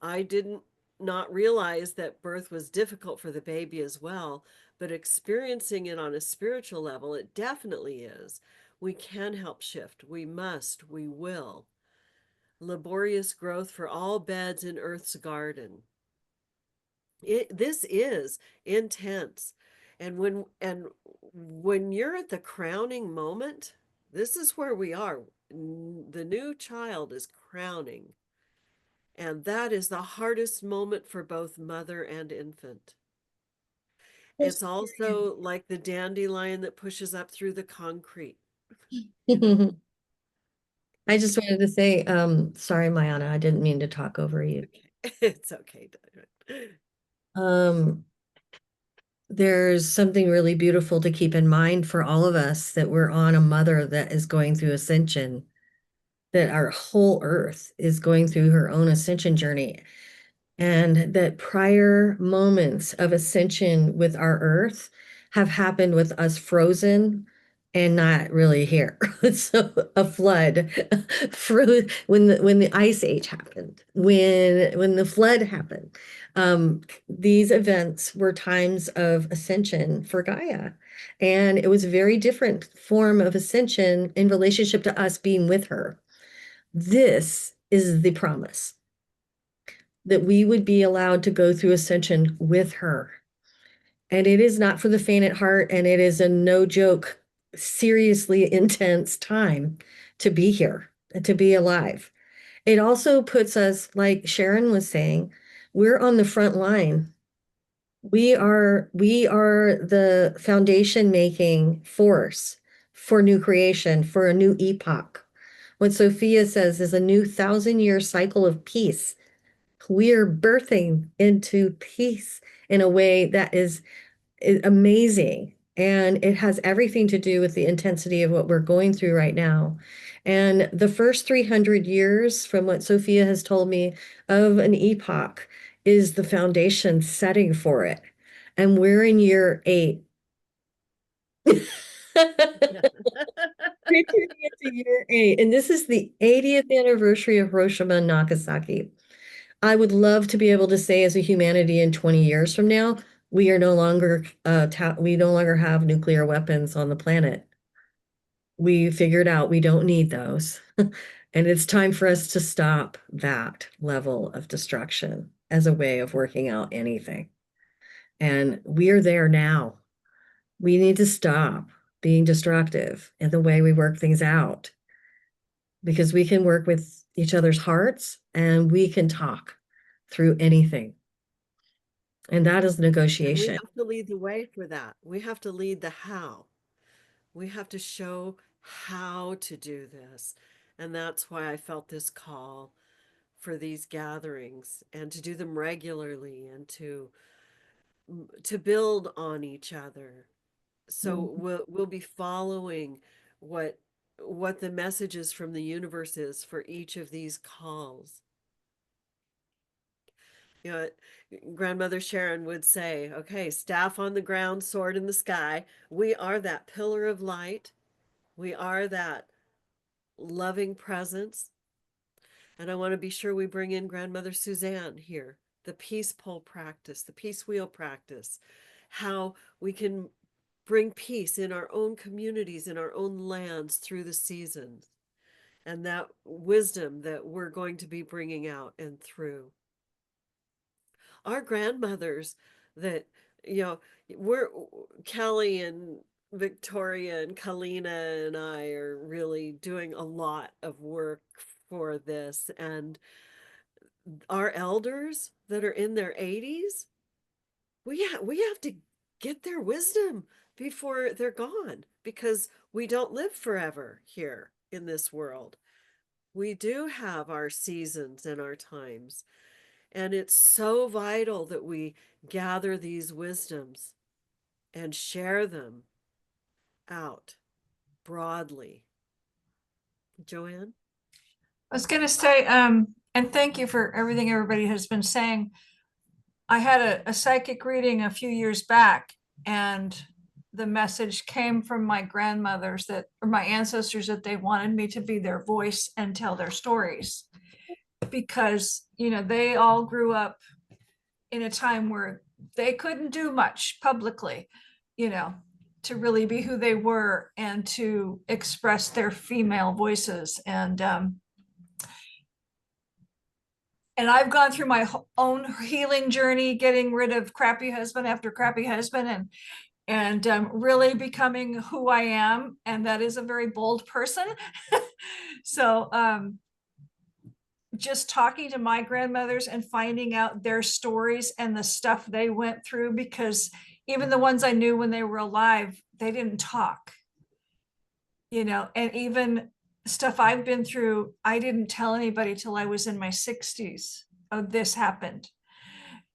I didn't not realize that birth was difficult for the baby as well, but experiencing it on a spiritual level, it definitely is. We can help shift. We must. We will. Laborious growth for all beds in Earth's garden. This is intense. And when you're at the crowning moment, this is where we are. The new child is crowning. And that is the hardest moment for both mother and infant. It's also like the dandelion that pushes up through the concrete. I just wanted to say, sorry, Mayana, I didn't mean to talk over you. It's okay. Um, there's something really beautiful to keep in mind for all of us that we're on a mother that is going through ascension, that our whole earth is going through her own ascension journey. And that prior moments of ascension with our earth have happened with us frozen and not really here. So a flood, when the ice age happened, when the flood happened, these events were times of ascension for Gaia. And it was a very different form of ascension in relationship to us being with her. This is the promise that we would be allowed to go through ascension with her. And it is not for the faint at heart, and it is a no joke, seriously intense time to be here, to be alive. It also puts us, like Sharon was saying, we're on the front line. We are the foundation making force for new creation, for a new epoch. What Sophia says is a new 1,000-year cycle of peace. We're birthing into peace in a way that is amazing. And it has everything to do with the intensity of what we're going through right now. And the first 300 years, from what Sophia has told me, of an epoch is the foundation setting for it. And we're in year 8. We're turning into year 8. And this is the 80th anniversary of Hiroshima and Nagasaki. I would love to be able to say as a humanity in 20 years from now, we are no longer we no longer have nuclear weapons on the planet. We figured out we don't need those. And it's time for us to stop that level of destruction as a way of working out anything. And we are there now. We need to stop being destructive in the way we work things out, because we can work with each other's hearts and we can talk through anything. And that is And we negotiation. have to lead the way for that. We have to lead the how. We have to show how to do this. And that's why I felt this call for these gatherings, and to do them regularly, and to build on each other. So we'll be following what what the messages from the universe is for each of these calls. You know, Grandmother Sharon would say, okay, staff on the ground, sword in the sky. We are that pillar of light. We are that loving presence. And I want to be sure we bring in Grandmother Suzanne here, the peace pole practice, the peace wheel practice, how we can bring peace in our own communities, in our own lands through the seasons, and that wisdom that we're going to be bringing out and through. Our grandmothers that, you know, we're Kelly and Victoria and Kalina and I are really doing a lot of work for this. And our elders that are in their 80s, we have to get their wisdom before they're gone, because we don't live forever here in this world. We do have our seasons and our times, and it's so vital that we gather these wisdoms and share them out broadly. Joanne? I was going to say, and thank you for everything everybody has been saying. I had a psychic reading a few years back, and the message came from my grandmothers that, or my ancestors, that they wanted me to be their voice and tell their stories, because, you know, they all grew up in a time where they couldn't do much publicly, you know, to really be who they were and to express their female voices. And I've gone through my own healing journey, getting rid of crappy husband after crappy husband, and really becoming who I am. And that is a very bold person. So just talking to my grandmothers and finding out their stories and the stuff they went through, because even the ones I knew when they were alive, they didn't talk, you know, and even stuff I've been through, I didn't tell anybody till I was in my 60s. Oh, this happened.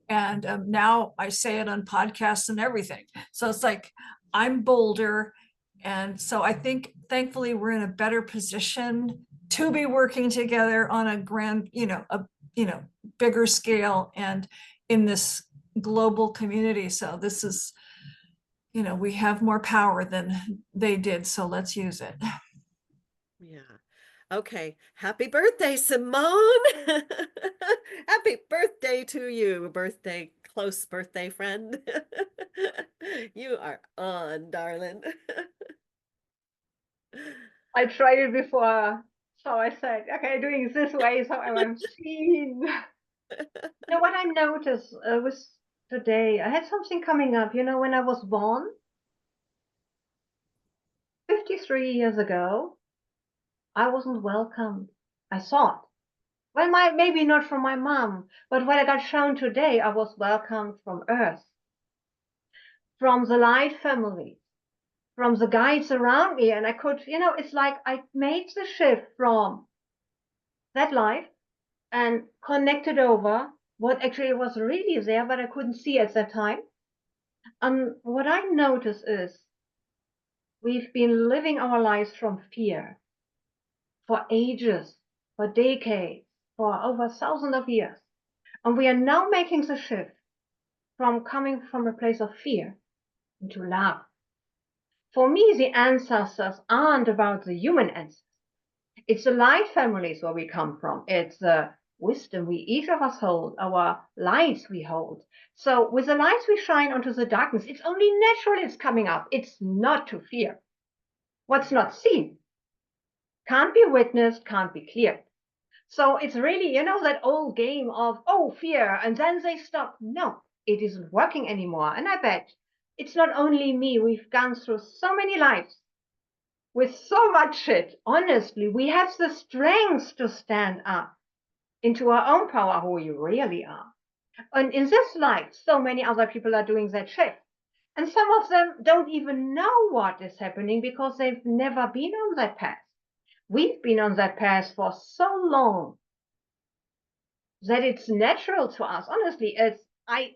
And now I say it on podcasts and everything. So it's like, I'm bolder. And so I think, thankfully, we're in a better position to be working together on a grand, bigger scale and in this global community. So this is, we have more power than they did. So let's use it. Yeah. Okay. Happy birthday, Simone. Happy birthday to you, close birthday friend. You are on, darling. I tried it before, so I said, okay, doing it this way is how I'm seen. You know what I noticed was today, I had something coming up, when I was born 53 years ago, I wasn't welcomed. I thought. Well, maybe not from my mom, but when I got shown today, I was welcomed from Earth, from the light family, from the guides around me. And I could, it's like I made the shift from that life and connected over what actually was really there, but I couldn't see at that time. What I notice is we've been living our lives from fear for ages, for decades, for over thousands of years. And we are now making the shift from coming from a place of fear into love. For me, the ancestors aren't about the human ancestors. It's the light families where we come from. It's the wisdom we each of us hold, our lights we hold. So with the lights we shine onto the darkness, it's only natural it's coming up. It's not to fear. What's not seen can't be witnessed, can't be cleared. So it's really, that old game of, oh, fear, and then they stop. No, it isn't working anymore. And I bet it's not only me. We've gone through so many lives with so much shit. Honestly, we have the strength to stand up into our own power, who we really are. And in this life, so many other people are doing that shift. And some of them don't even know what is happening because they've never been on that path. We've been on that path for so long that it's natural to us. Honestly, I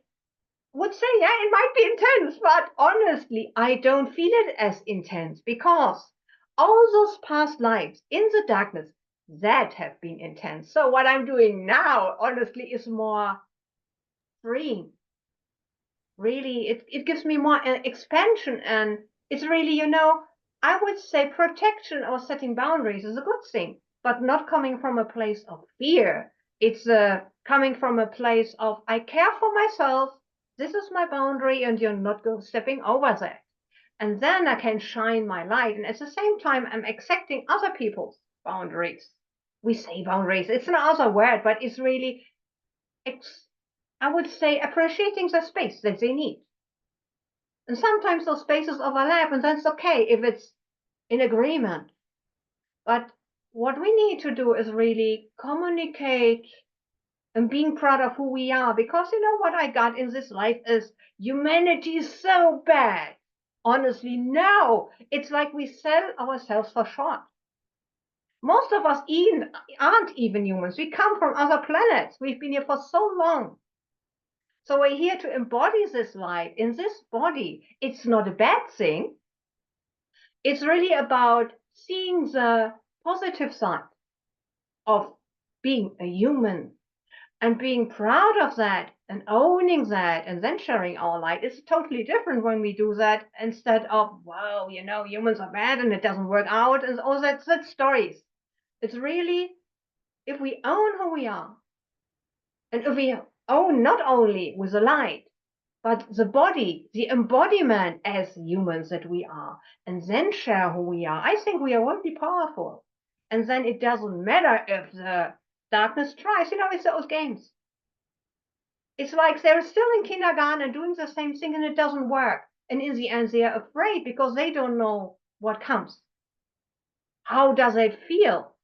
would say, yeah, it might be intense, but honestly, I don't feel it as intense because all those past lives in the darkness that have been intense. So what I'm doing now, honestly, is more freeing. Really, it gives me more expansion, and it's really, I would say protection or setting boundaries is a good thing, but not coming from a place of fear. It's coming from a place of, I care for myself. This is my boundary, and you're not stepping over that. And then I can shine my light. And at the same time, I'm accepting other people's boundaries. We say boundaries. It's another word, but it's really, I would say, appreciating the space that they need. And sometimes those spaces overlap, and that's okay if it's in agreement. But what we need to do is really communicate and being proud of who we are. Because what I got in this life is humanity is so bad. Honestly, no. It's like we sell ourselves for short. Most of us aren't even humans. We come from other planets. We've been here for so long. So we're here to embody this light in this body. It's not a bad thing. It's really about seeing the positive side of being a human and being proud of that and owning that and then sharing our light. It's totally different when we do that instead of, wow, humans are bad and it doesn't work out and all that stories. It's really, if we own who we are, and if we own not only with the light, but the body, the embodiment as humans that we are, and then share who we are, I think we are really powerful. And then it doesn't matter if the darkness tries. It's those games. It's like they're still in kindergarten and doing the same thing and it doesn't work. And in the end, they are afraid because they don't know what comes. How does it feel?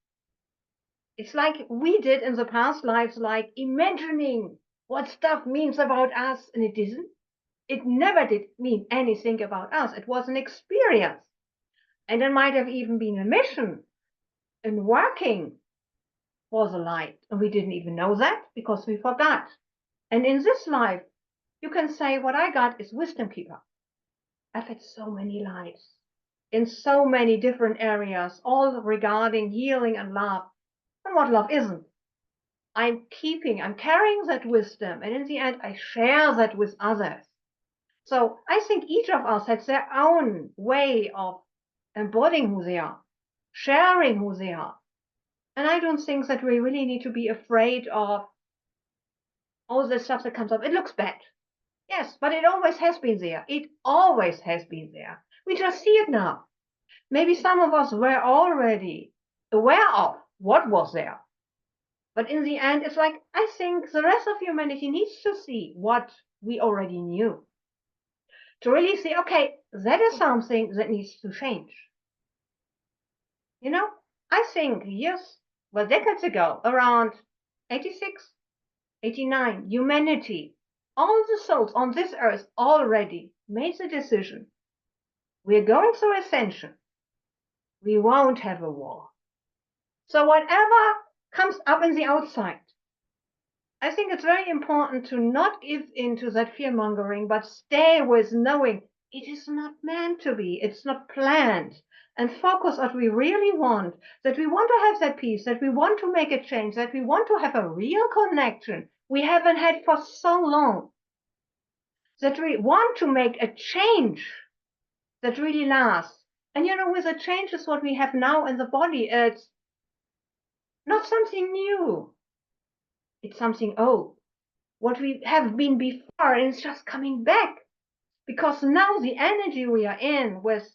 It's like we did in the past lives, like imagining what stuff means about us, and it didn't. It never did mean anything about us. It was an experience. And it might have even been a mission in working for the light. And we didn't even know that because we forgot. And in this life, you can say what I got is wisdom keeper. I've had so many lives in so many different areas, all regarding healing and love, and what love isn't. I'm carrying that wisdom, and in the end, I share that with others. So I think each of us has their own way of embodying who they are, sharing who they are. And I don't think that we really need to be afraid of all the stuff that comes up. It looks bad. Yes, but it always has been there. It always has been there. We just see it now. Maybe some of us were already aware of what was there. But in the end, it's like, I think the rest of humanity needs to see what we already knew. To really say, okay, that is something that needs to change. I think decades ago, around 86, 89, humanity, all the souls on this earth already made the decision. We're going through ascension. We won't have a war. So whatever comes up in the outside, I think it's very important to not give in to that fear mongering, but stay with knowing it is not meant to be, it's not planned, and focus on what we really want, that we want to have that peace, that we want to make a change, that we want to have a real connection we haven't had for so long, that we want to make a change that really lasts. And with a change is what we have now in the body. It's not something new. It's something old. What we have been before, and it's just coming back. Because now the energy we are in with,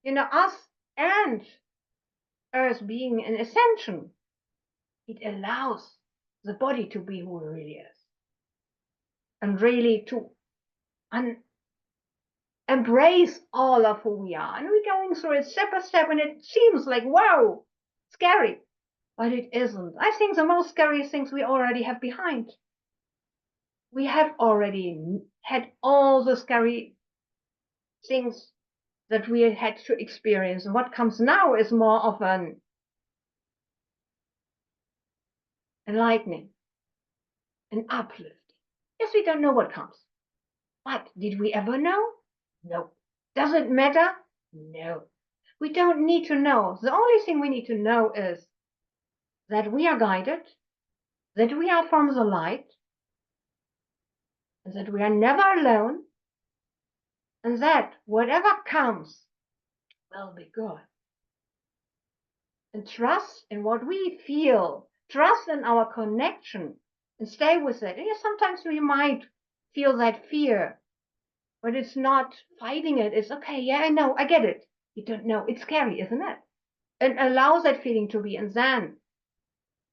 us and Earth being an ascension, it allows the body to be who it really is. And really to embrace all of who we are. And we're going through it step by step, and it seems like, wow, scary. But it isn't. I think the most scary things we already have behind. We have already had all the scary things that we had to experience. And what comes now is more of an enlightening, an uplifting. Yes, we don't know what comes. But did we ever know? No. Does it matter? No. We don't need to know. The only thing we need to know is that we are guided, that we are from the light, and that we are never alone, and that whatever comes will be good. And trust in what we feel, trust in our connection, and stay with it. And yes, sometimes we might feel that fear, but it's not fighting it. It's okay, yeah, I know, I get it. You don't know. It's scary, isn't it? And allow that feeling to be, and then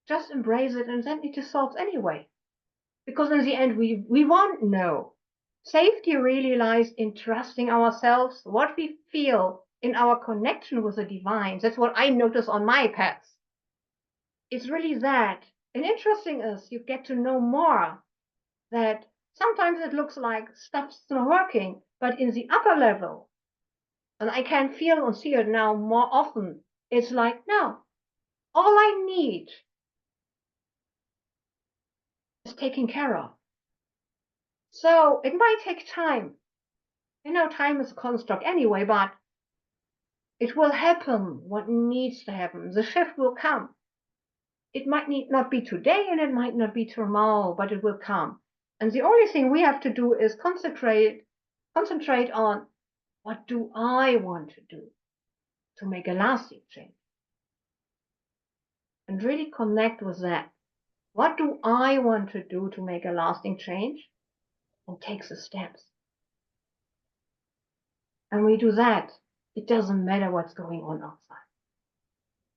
just embrace it, and then it dissolves anyway. Because in the end, we won't know. Safety really lies in trusting ourselves, what we feel in our connection with the divine. That's what I notice on my paths. It's really that. And interesting is you get to know more that sometimes it looks like stuff's not working, but in the upper level, and I can feel and see it now more often, it's like, no, all I need is taken care of. So it might take time. Time is a construct anyway, but it will happen what needs to happen. The shift will come. It might not be today and it might not be tomorrow, but it will come. And the only thing we have to do is concentrate on what do I want to do to make a lasting change? And really connect with that. What do I want to do to make a lasting change? And take the steps. And we do that. It doesn't matter what's going on outside.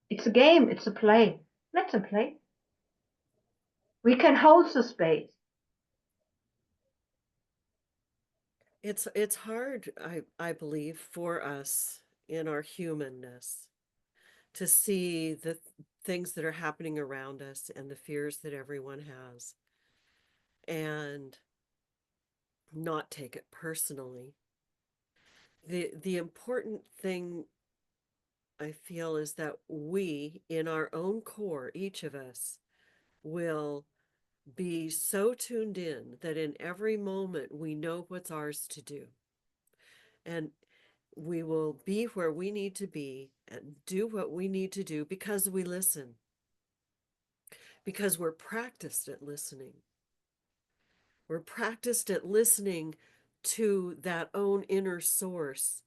It's a game, it's a play. Let them play. We can hold the space. It's hard, I believe, for us in our humanness to see the things that are happening around us and the fears that everyone has and not take it personally. The important thing I feel is that we, in our own core, each of us, will be so tuned in that in every moment we know what's ours to do. And we will be where we need to be and do what we need to do because we listen, because we're practiced at listening. We're practiced at listening to that own inner source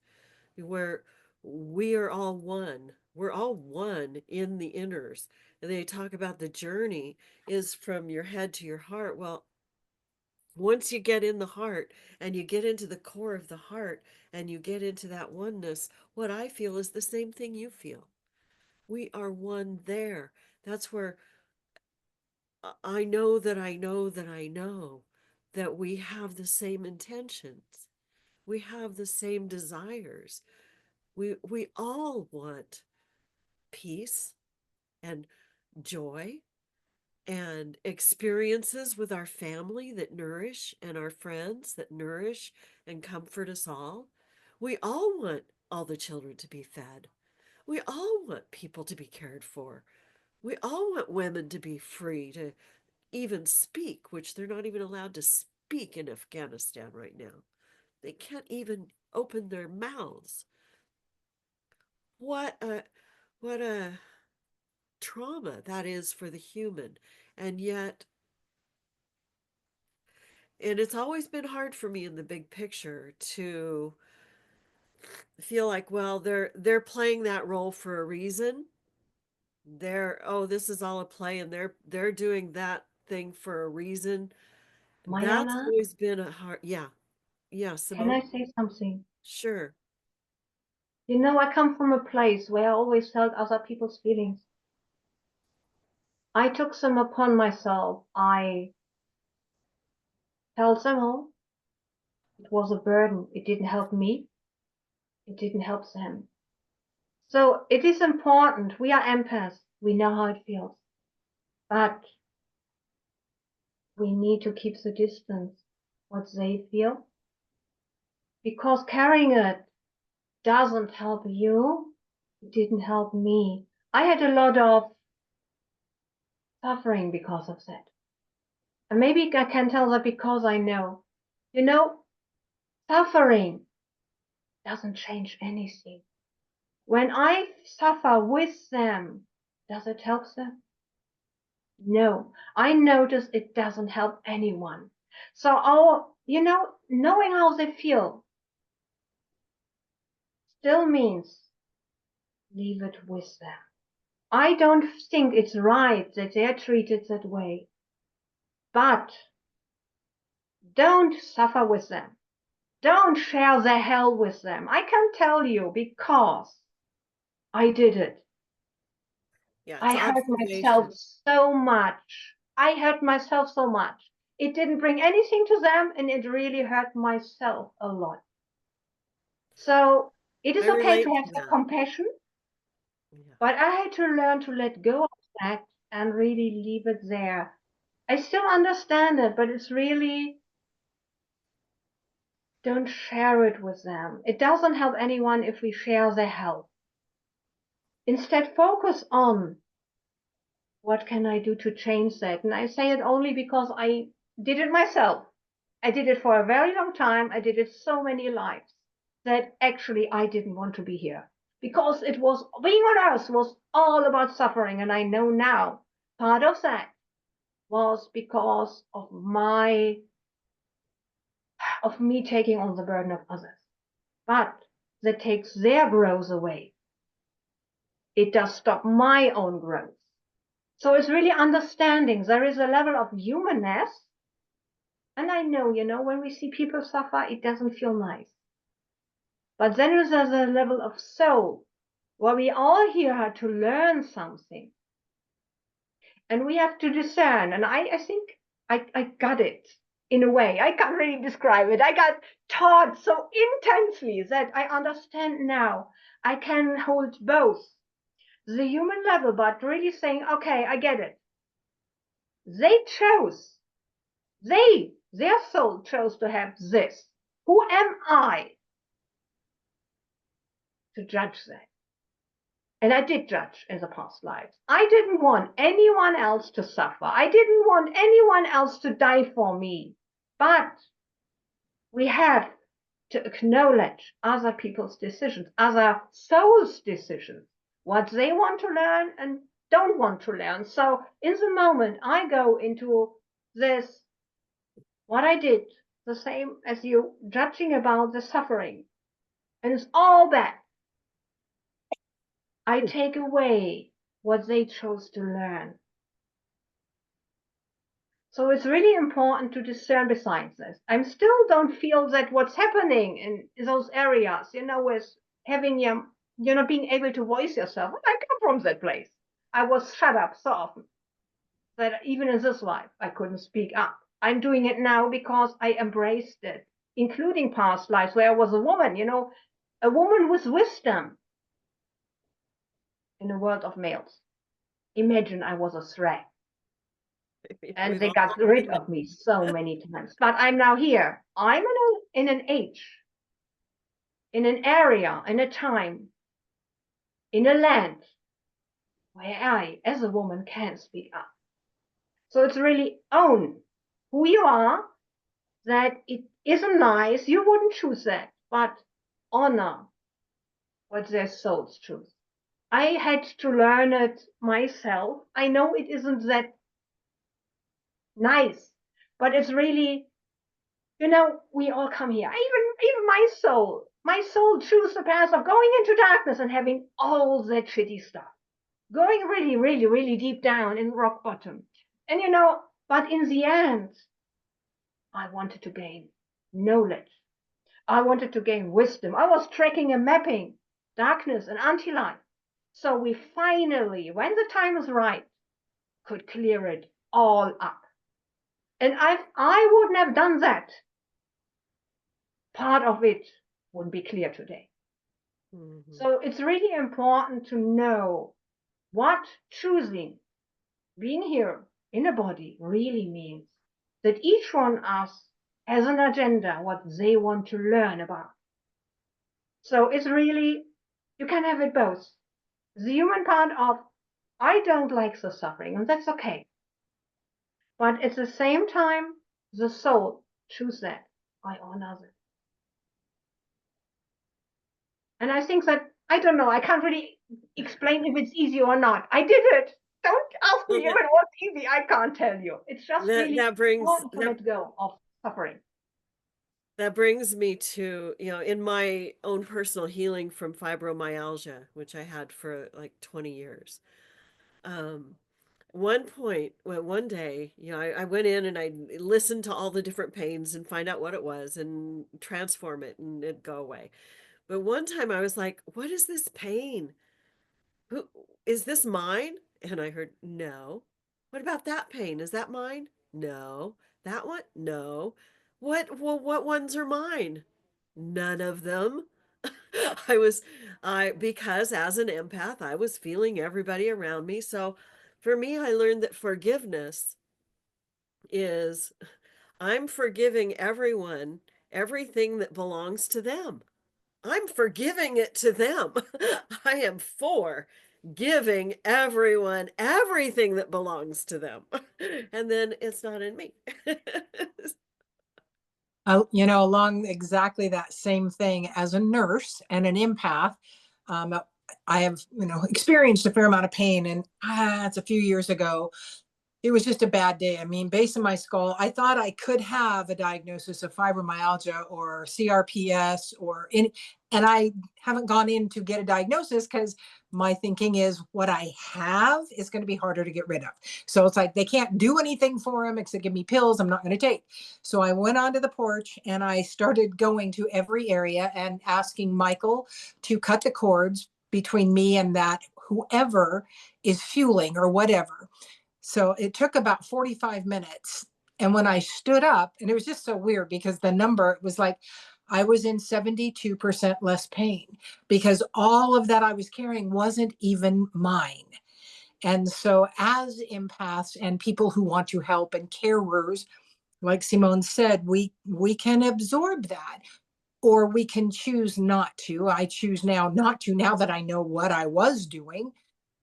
where we are all one. We're all one in the inners. And they talk about the journey is from your head to your heart. Well, once you get in the heart and you get into the core of the heart and you get into that oneness, what I feel is the same thing you feel. We are one there. That's where I know that I know that I know that we have the same intentions. We have the same desires. We all want peace and joy and experiences with our family that nourish and our friends that nourish and comfort us all. We all want all the children to be fed. We all want people to be cared for. We all want women to be free to even speak, which they're not even allowed to speak in Afghanistan right now. They can't even open their mouths. What a trauma that is for the human. And yet, and it's always been hard for me in the big picture to feel like, well, they're playing that role for a reason. They're, oh, this is all a play, and they're doing that thing for a reason. That's Mayana, always been a hard, yeah. Yeah, can I Simone? say something? Sure. You know, I come from a place where I always felt other people's feelings. I took them upon myself. I felt them all. It was a burden. It didn't help me. It didn't help them. So it is important. We are empaths. We know how it feels. But we need to keep the distance, what they feel. Because carrying it doesn't help you. It didn't help me. I had a lot of suffering because of that. And maybe I can tell that because I know. You know, suffering doesn't change anything. When I suffer with them, does it help them? No. I notice it doesn't help anyone. So knowing how they feel still means leave it with them. I don't think it's right that they're treated that way. But don't suffer with them. Don't share the hell with them. I can tell you because I did it. Yeah, it's I hurt myself observation. so much. I hurt myself so much. It didn't bring anything to them, and it really hurt myself a lot. So it I is okay to relate have to the that. compassion, Yeah. but I had to learn to let go of that and really leave it there. I still understand it, but it's really don't share it with them. It doesn't help anyone if we share their health. Instead, focus on what can I do to change that? And I say it only because I did it myself. I did it for a very long time. I did it so many lives that actually I didn't want to be here because it was being on earth was all about suffering. And I know now part of that was because of me taking on the burden of others. But that takes their growth away. It does stop my own growth. So it's really understanding there is a level of humanness. And I know, when we see people suffer, it doesn't feel nice. But then there's a level of soul where we all here have to learn something. And we have to discern. And I think I got it in a way. I can't really describe it. I got taught so intensely that I understand now. I can hold both the human level, but really saying, okay, I get it. They chose, their soul chose to have this. Who am I to judge that? And I did judge in the past lives. I didn't want anyone else to suffer. I didn't want anyone else to die for me. But we have to acknowledge other people's decisions, other souls' decisions, what they want to learn and don't want to learn. So in the moment, I go into this, what I did, the same as you judging about the suffering. And it's all bad. I take away what they chose to learn. So it's really important to discern besides this. I still don't feel that what's happening in those areas, with having being able to voice yourself. I come from that place. I was shut up so often that even in this life, I couldn't speak up. I'm doing it now because I embraced it, including past lives where I was a woman, a woman with wisdom in a world of males. Imagine I was a threat. And We've they all got been rid of me so many times. But I'm now here. I'm in an age, in an area, in a time, in a land where I, as a woman, can speak up. So it's really own who you are, that it isn't nice, you wouldn't choose that, but honor what their souls choose. I had to learn it myself. I know it isn't that nice, but it's really, we all come here. Even my soul choose the path of going into darkness and having all that shitty stuff, going really, really, really deep down in rock bottom. And but in the end, I wanted to gain knowledge. I wanted to gain wisdom. I was tracking and mapping darkness and anti-light. So we finally, when the time is right, could clear it all up. And I wouldn't have done that, part of it wouldn't be clear today. Mhm. So it's really important to know what choosing being here in a body really means. That each one of us has an agenda, what they want to learn about. So it's really, you can have it both. The human part of, I don't like the suffering, and that's okay. But at the same time, the soul choose that. I honor that. And I think that, I don't know, I can't really explain if it's easy or not. I did it. Don't ask me Well, if it was easy. I can't tell you. It's just that really that brings important to that let go of suffering. that brings me to, in my own personal healing from fibromyalgia, which I had for like 20 years. Um, One point, well, one day, I went in and I listened to all the different pains and find out what it was and transform it and it'd go away. But one time I was like, what is this pain? Who is this mine? And I heard, no. What about that pain? Is that mine? No. That one? No. What ones are mine? None of them. I was I because as an empath, I was feeling everybody around me. So for me, I learned that forgiveness is I'm forgiving everyone, everything that belongs to them. I'm forgiving it to them. I am for giving everyone everything that belongs to them. And then it's not in me. Along exactly that same thing as a nurse and an empath, um, I have, experienced a fair amount of pain, and it's a few years ago. It was just a bad day. I mean, base in my skull, I thought I could have a diagnosis of fibromyalgia or CRPS and I haven't gone in to get a diagnosis because my thinking is what I have is going to be harder to get rid of. So it's like they can't do anything for him except give me pills I'm not going to take. So I went onto the porch and I started going to every area and asking Michael to cut the cords between me and that whoever is fueling or whatever. So it took about 45 minutes. And when I stood up, and it was just so weird because the number was like, I was in 72% less pain because all of that I was carrying wasn't even mine. And so, as empaths and people who want to help and carers, like Simone said, we can absorb that or we can choose not to. I choose now not to, now that I know what I was doing.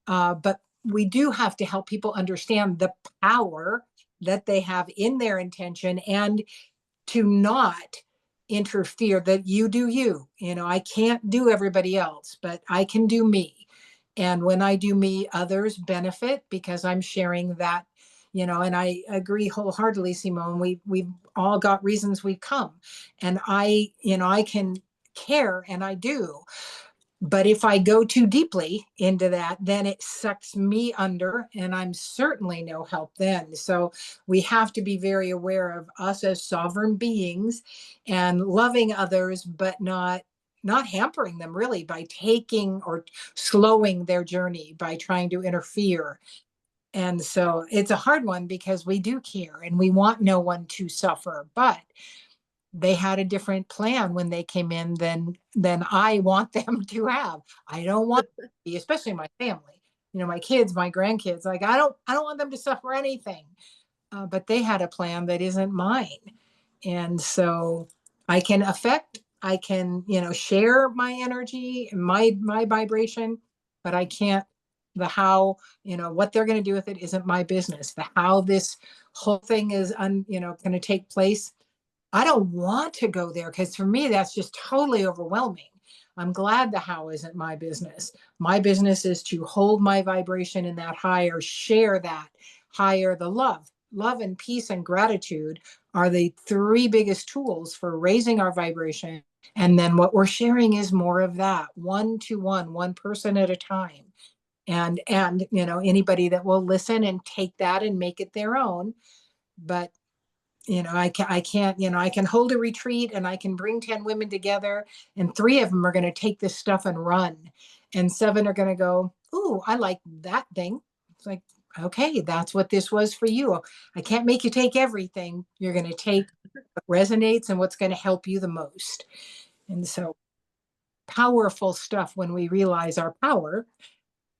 But we do have to help people understand the power that they have in their intention and to not interfere, that you do you. I can't do everybody else, but I can do me. And when I do me, others benefit because I'm sharing that, and I agree wholeheartedly, Simone. We've all got reasons we've come. And I can care, and I do. But if I go too deeply into that, then it sucks me under, and I'm certainly no help then. So we have to be very aware of us as sovereign beings and loving others, but not hampering them really by taking or slowing their journey by trying to interfere. And so it's a hard one because we do care and we want no one to suffer, but they had a different plan when they came in than I want them to have. I don't want to be, especially my family, my kids, my grandkids. Like I don't want them to suffer anything. But they had a plan that isn't mine, and so I can affect. I can share my energy, my vibration, but I can't The how, what they're going to do with it isn't my business. The how this whole thing is, going to take place, I don't want to go there, because for me, that's just totally overwhelming. I'm glad the how isn't my business. My business is to hold my vibration in that higher, share that higher, the love. Love and peace and gratitude are the three biggest tools for raising our vibration. And then what we're sharing is more of that, one to one person at a time. And anybody that will listen and take that and make it their own. But I can't, I can hold a retreat and I can bring 10 women together, and 3 of them are going to take this stuff and run. And 7 are going to go, "Ooh, I like that thing." It's like, okay, that's what this was for you. I can't make you take everything. You're going to take what resonates and what's going to help you the most. And so powerful stuff when we realize our power,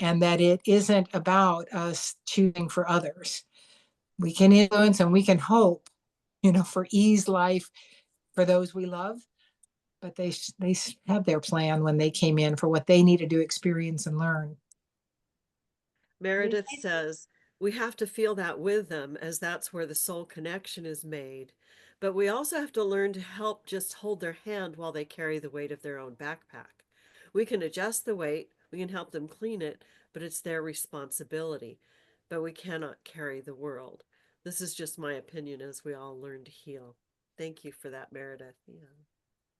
and that it isn't about us choosing for others. We can influence and we can hope, for ease life for those we love, but they have their plan when they came in for what they needed to experience and learn. Meredith says, we have to feel that with them, as that's where the soul connection is made. But we also have to learn to help just hold their hand while they carry the weight of their own backpack. We can adjust the weight, we can help them clean it, but it's their responsibility. But we cannot carry the world. This is just my opinion as we all learn to heal. Thank you for that, Meredith. Yeah.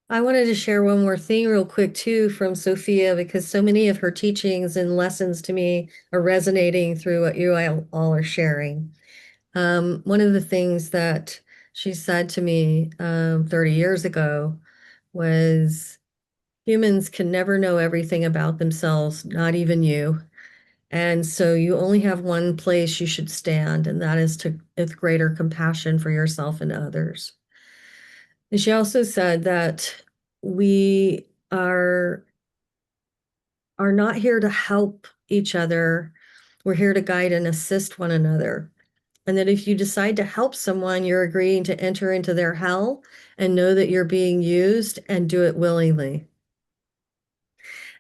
I wanted to share one more thing real quick too from Sophia, because so many of her teachings and lessons to me are resonating through what you all are sharing. One of the things that she said to me 30 years ago was, humans can never know everything about themselves, not even you. And so you only have one place you should stand, and that is to with greater compassion for yourself and others. And she also said that we are not here to help each other. We're here to guide and assist one another. And that if you decide to help someone, you're agreeing to enter into their hell and know that you're being used, and do it willingly.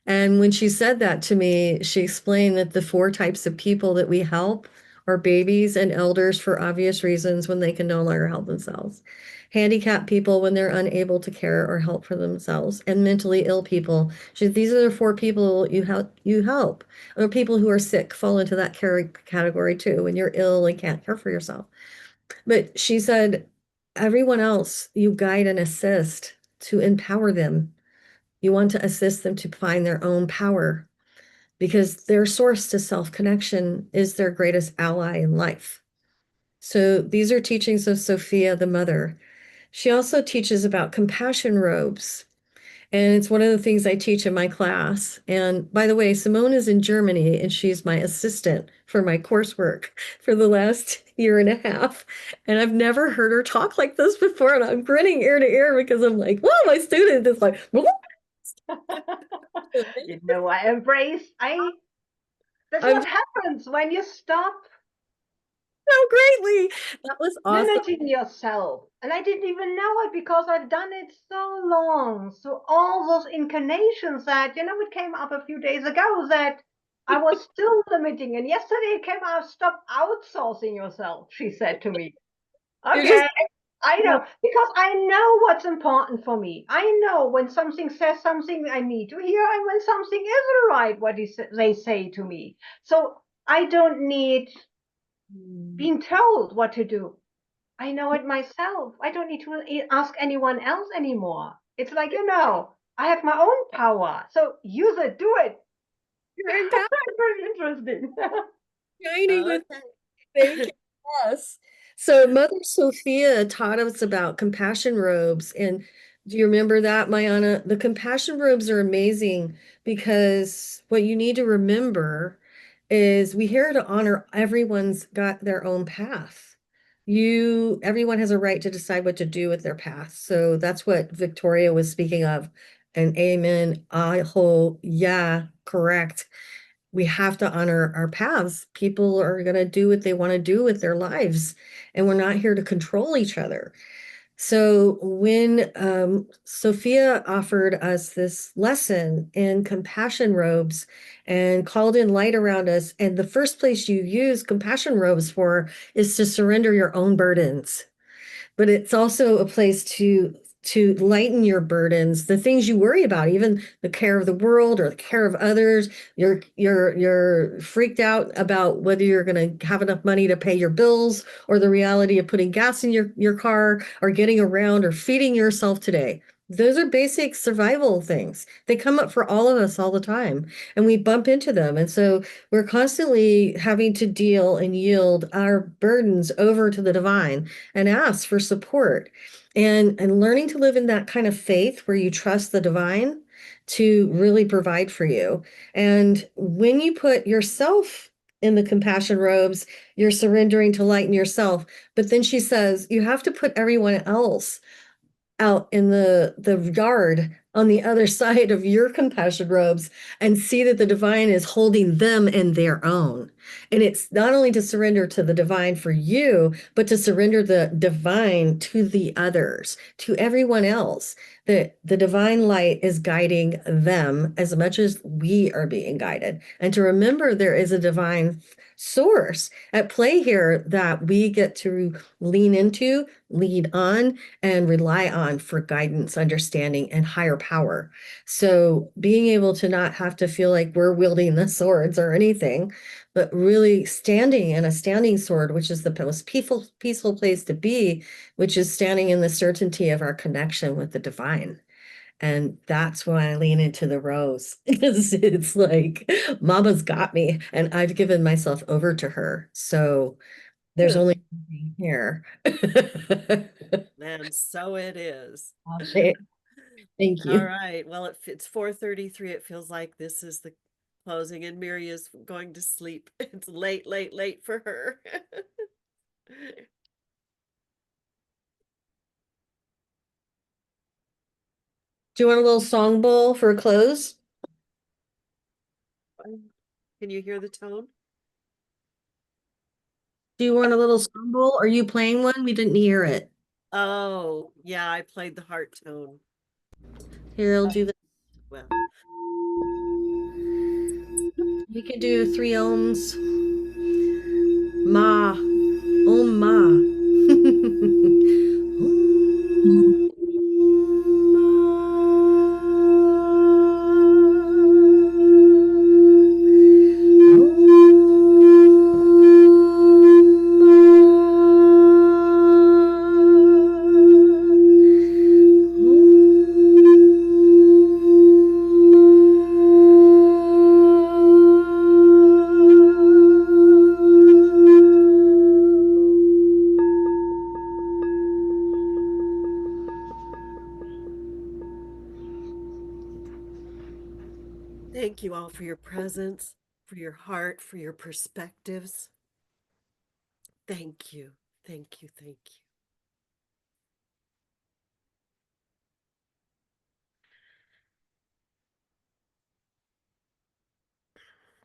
And when she said that to me, she explained that the 4 types of people that we help are babies and elders for obvious reasons when they can no longer help themselves, handicapped people when they're unable to care or help for themselves, and mentally ill people. These are the 4 people you help. Or people who are sick fall into that category too, when you're ill and can't care for yourself. But she said, everyone else you guide and assist to empower them. You want to assist them to find their own power, because their source to self-connection is their greatest ally in life. So these are teachings of Sophia, the mother. She also teaches about compassion robes. And it's one of the things I teach in my class. And by the way, Simone is in Germany, and she's my assistant for my coursework for the last year and a half. And I've never heard her talk like this before. And I'm grinning ear to ear because I'm like, whoa, my student is like, I embrace. That's I'm what happens when you stop so greatly. That was awesome. limiting yourself. And I didn't even know it because I've done it so long. So all those incarnations that, it came up a few days ago that I was still limiting. And yesterday it came out, stop outsourcing yourself, she said to me. You're Okay. just I know, because I know what's important for me. I know when something says something I need to hear, and when something isn't right, what they say to me. So I don't need being told what to do. I know it myself. I don't need to ask anyone else anymore. It's like, I have my own power. So use it, do it. you're in town. Very interesting. Shining with thank you. Yes. So Mother Sophia taught us about compassion robes. And do you remember that, Mayana? The compassion robes are amazing, because what you need to remember is we here to honor everyone's got their own path. Everyone has a right to decide what to do with their path. So that's what Victoria was speaking of. And amen. I ho, yeah, correct. We have to honor our paths. People are going to do what they want to do with their lives, and we're not here to control each other. So when Sophia offered us this lesson in compassion robes and called in light around us, and the first place you use compassion robes for is to surrender your own burdens. But it's also a place to lighten your burdens, the things you worry about, even the care of the world or the care of others. You're freaked out about whether you're going to have enough money to pay your bills, or the reality of putting gas in your car, or getting around, or feeding yourself today. Those are basic survival things. They come up for all of us all the time, and we bump into them. And so we're constantly having to deal and yield our burdens over to the divine and ask for support, and learning to live in that kind of faith where you trust the divine to really provide for you. And when you put yourself in the compassion robes, you're surrendering to lighten yourself. But then she says you have to put everyone else out in the yard on the other side of your compassion robes and see that the divine is holding them in their own. And it's not only to surrender to the divine for you, but to surrender the divine to the others, to everyone else. The divine light is guiding them as much as we are being guided. And to remember there is a divine source at play here that we get to lean into, lead on, and rely on for guidance, understanding, and higher power. So being able to not have to feel like we're wielding the swords or anything, but really standing in a standing sword, which is the most peaceful place to be, which is standing in the certainty of our connection with the divine. And that's why I lean into the rose. It's like mama's got me and I've given myself over to her. So there's Huh. only one thing here. And so it is. Okay, thank All you. right. Well, it's 4:33. It feels like this is the closing, and Miria's going to sleep. It's late, late, late for her. Do you want a little song bowl for a close? Can you hear the tone? Do you want a little song bowl? Are you playing one? We didn't hear it. Oh, yeah, I played the heart tone. Here, I'll do that. Well, We can do 3 ohms. Ma. Om ma. thank you all for your presence, for your heart, for your perspectives. Thank you. Thank you. Thank you.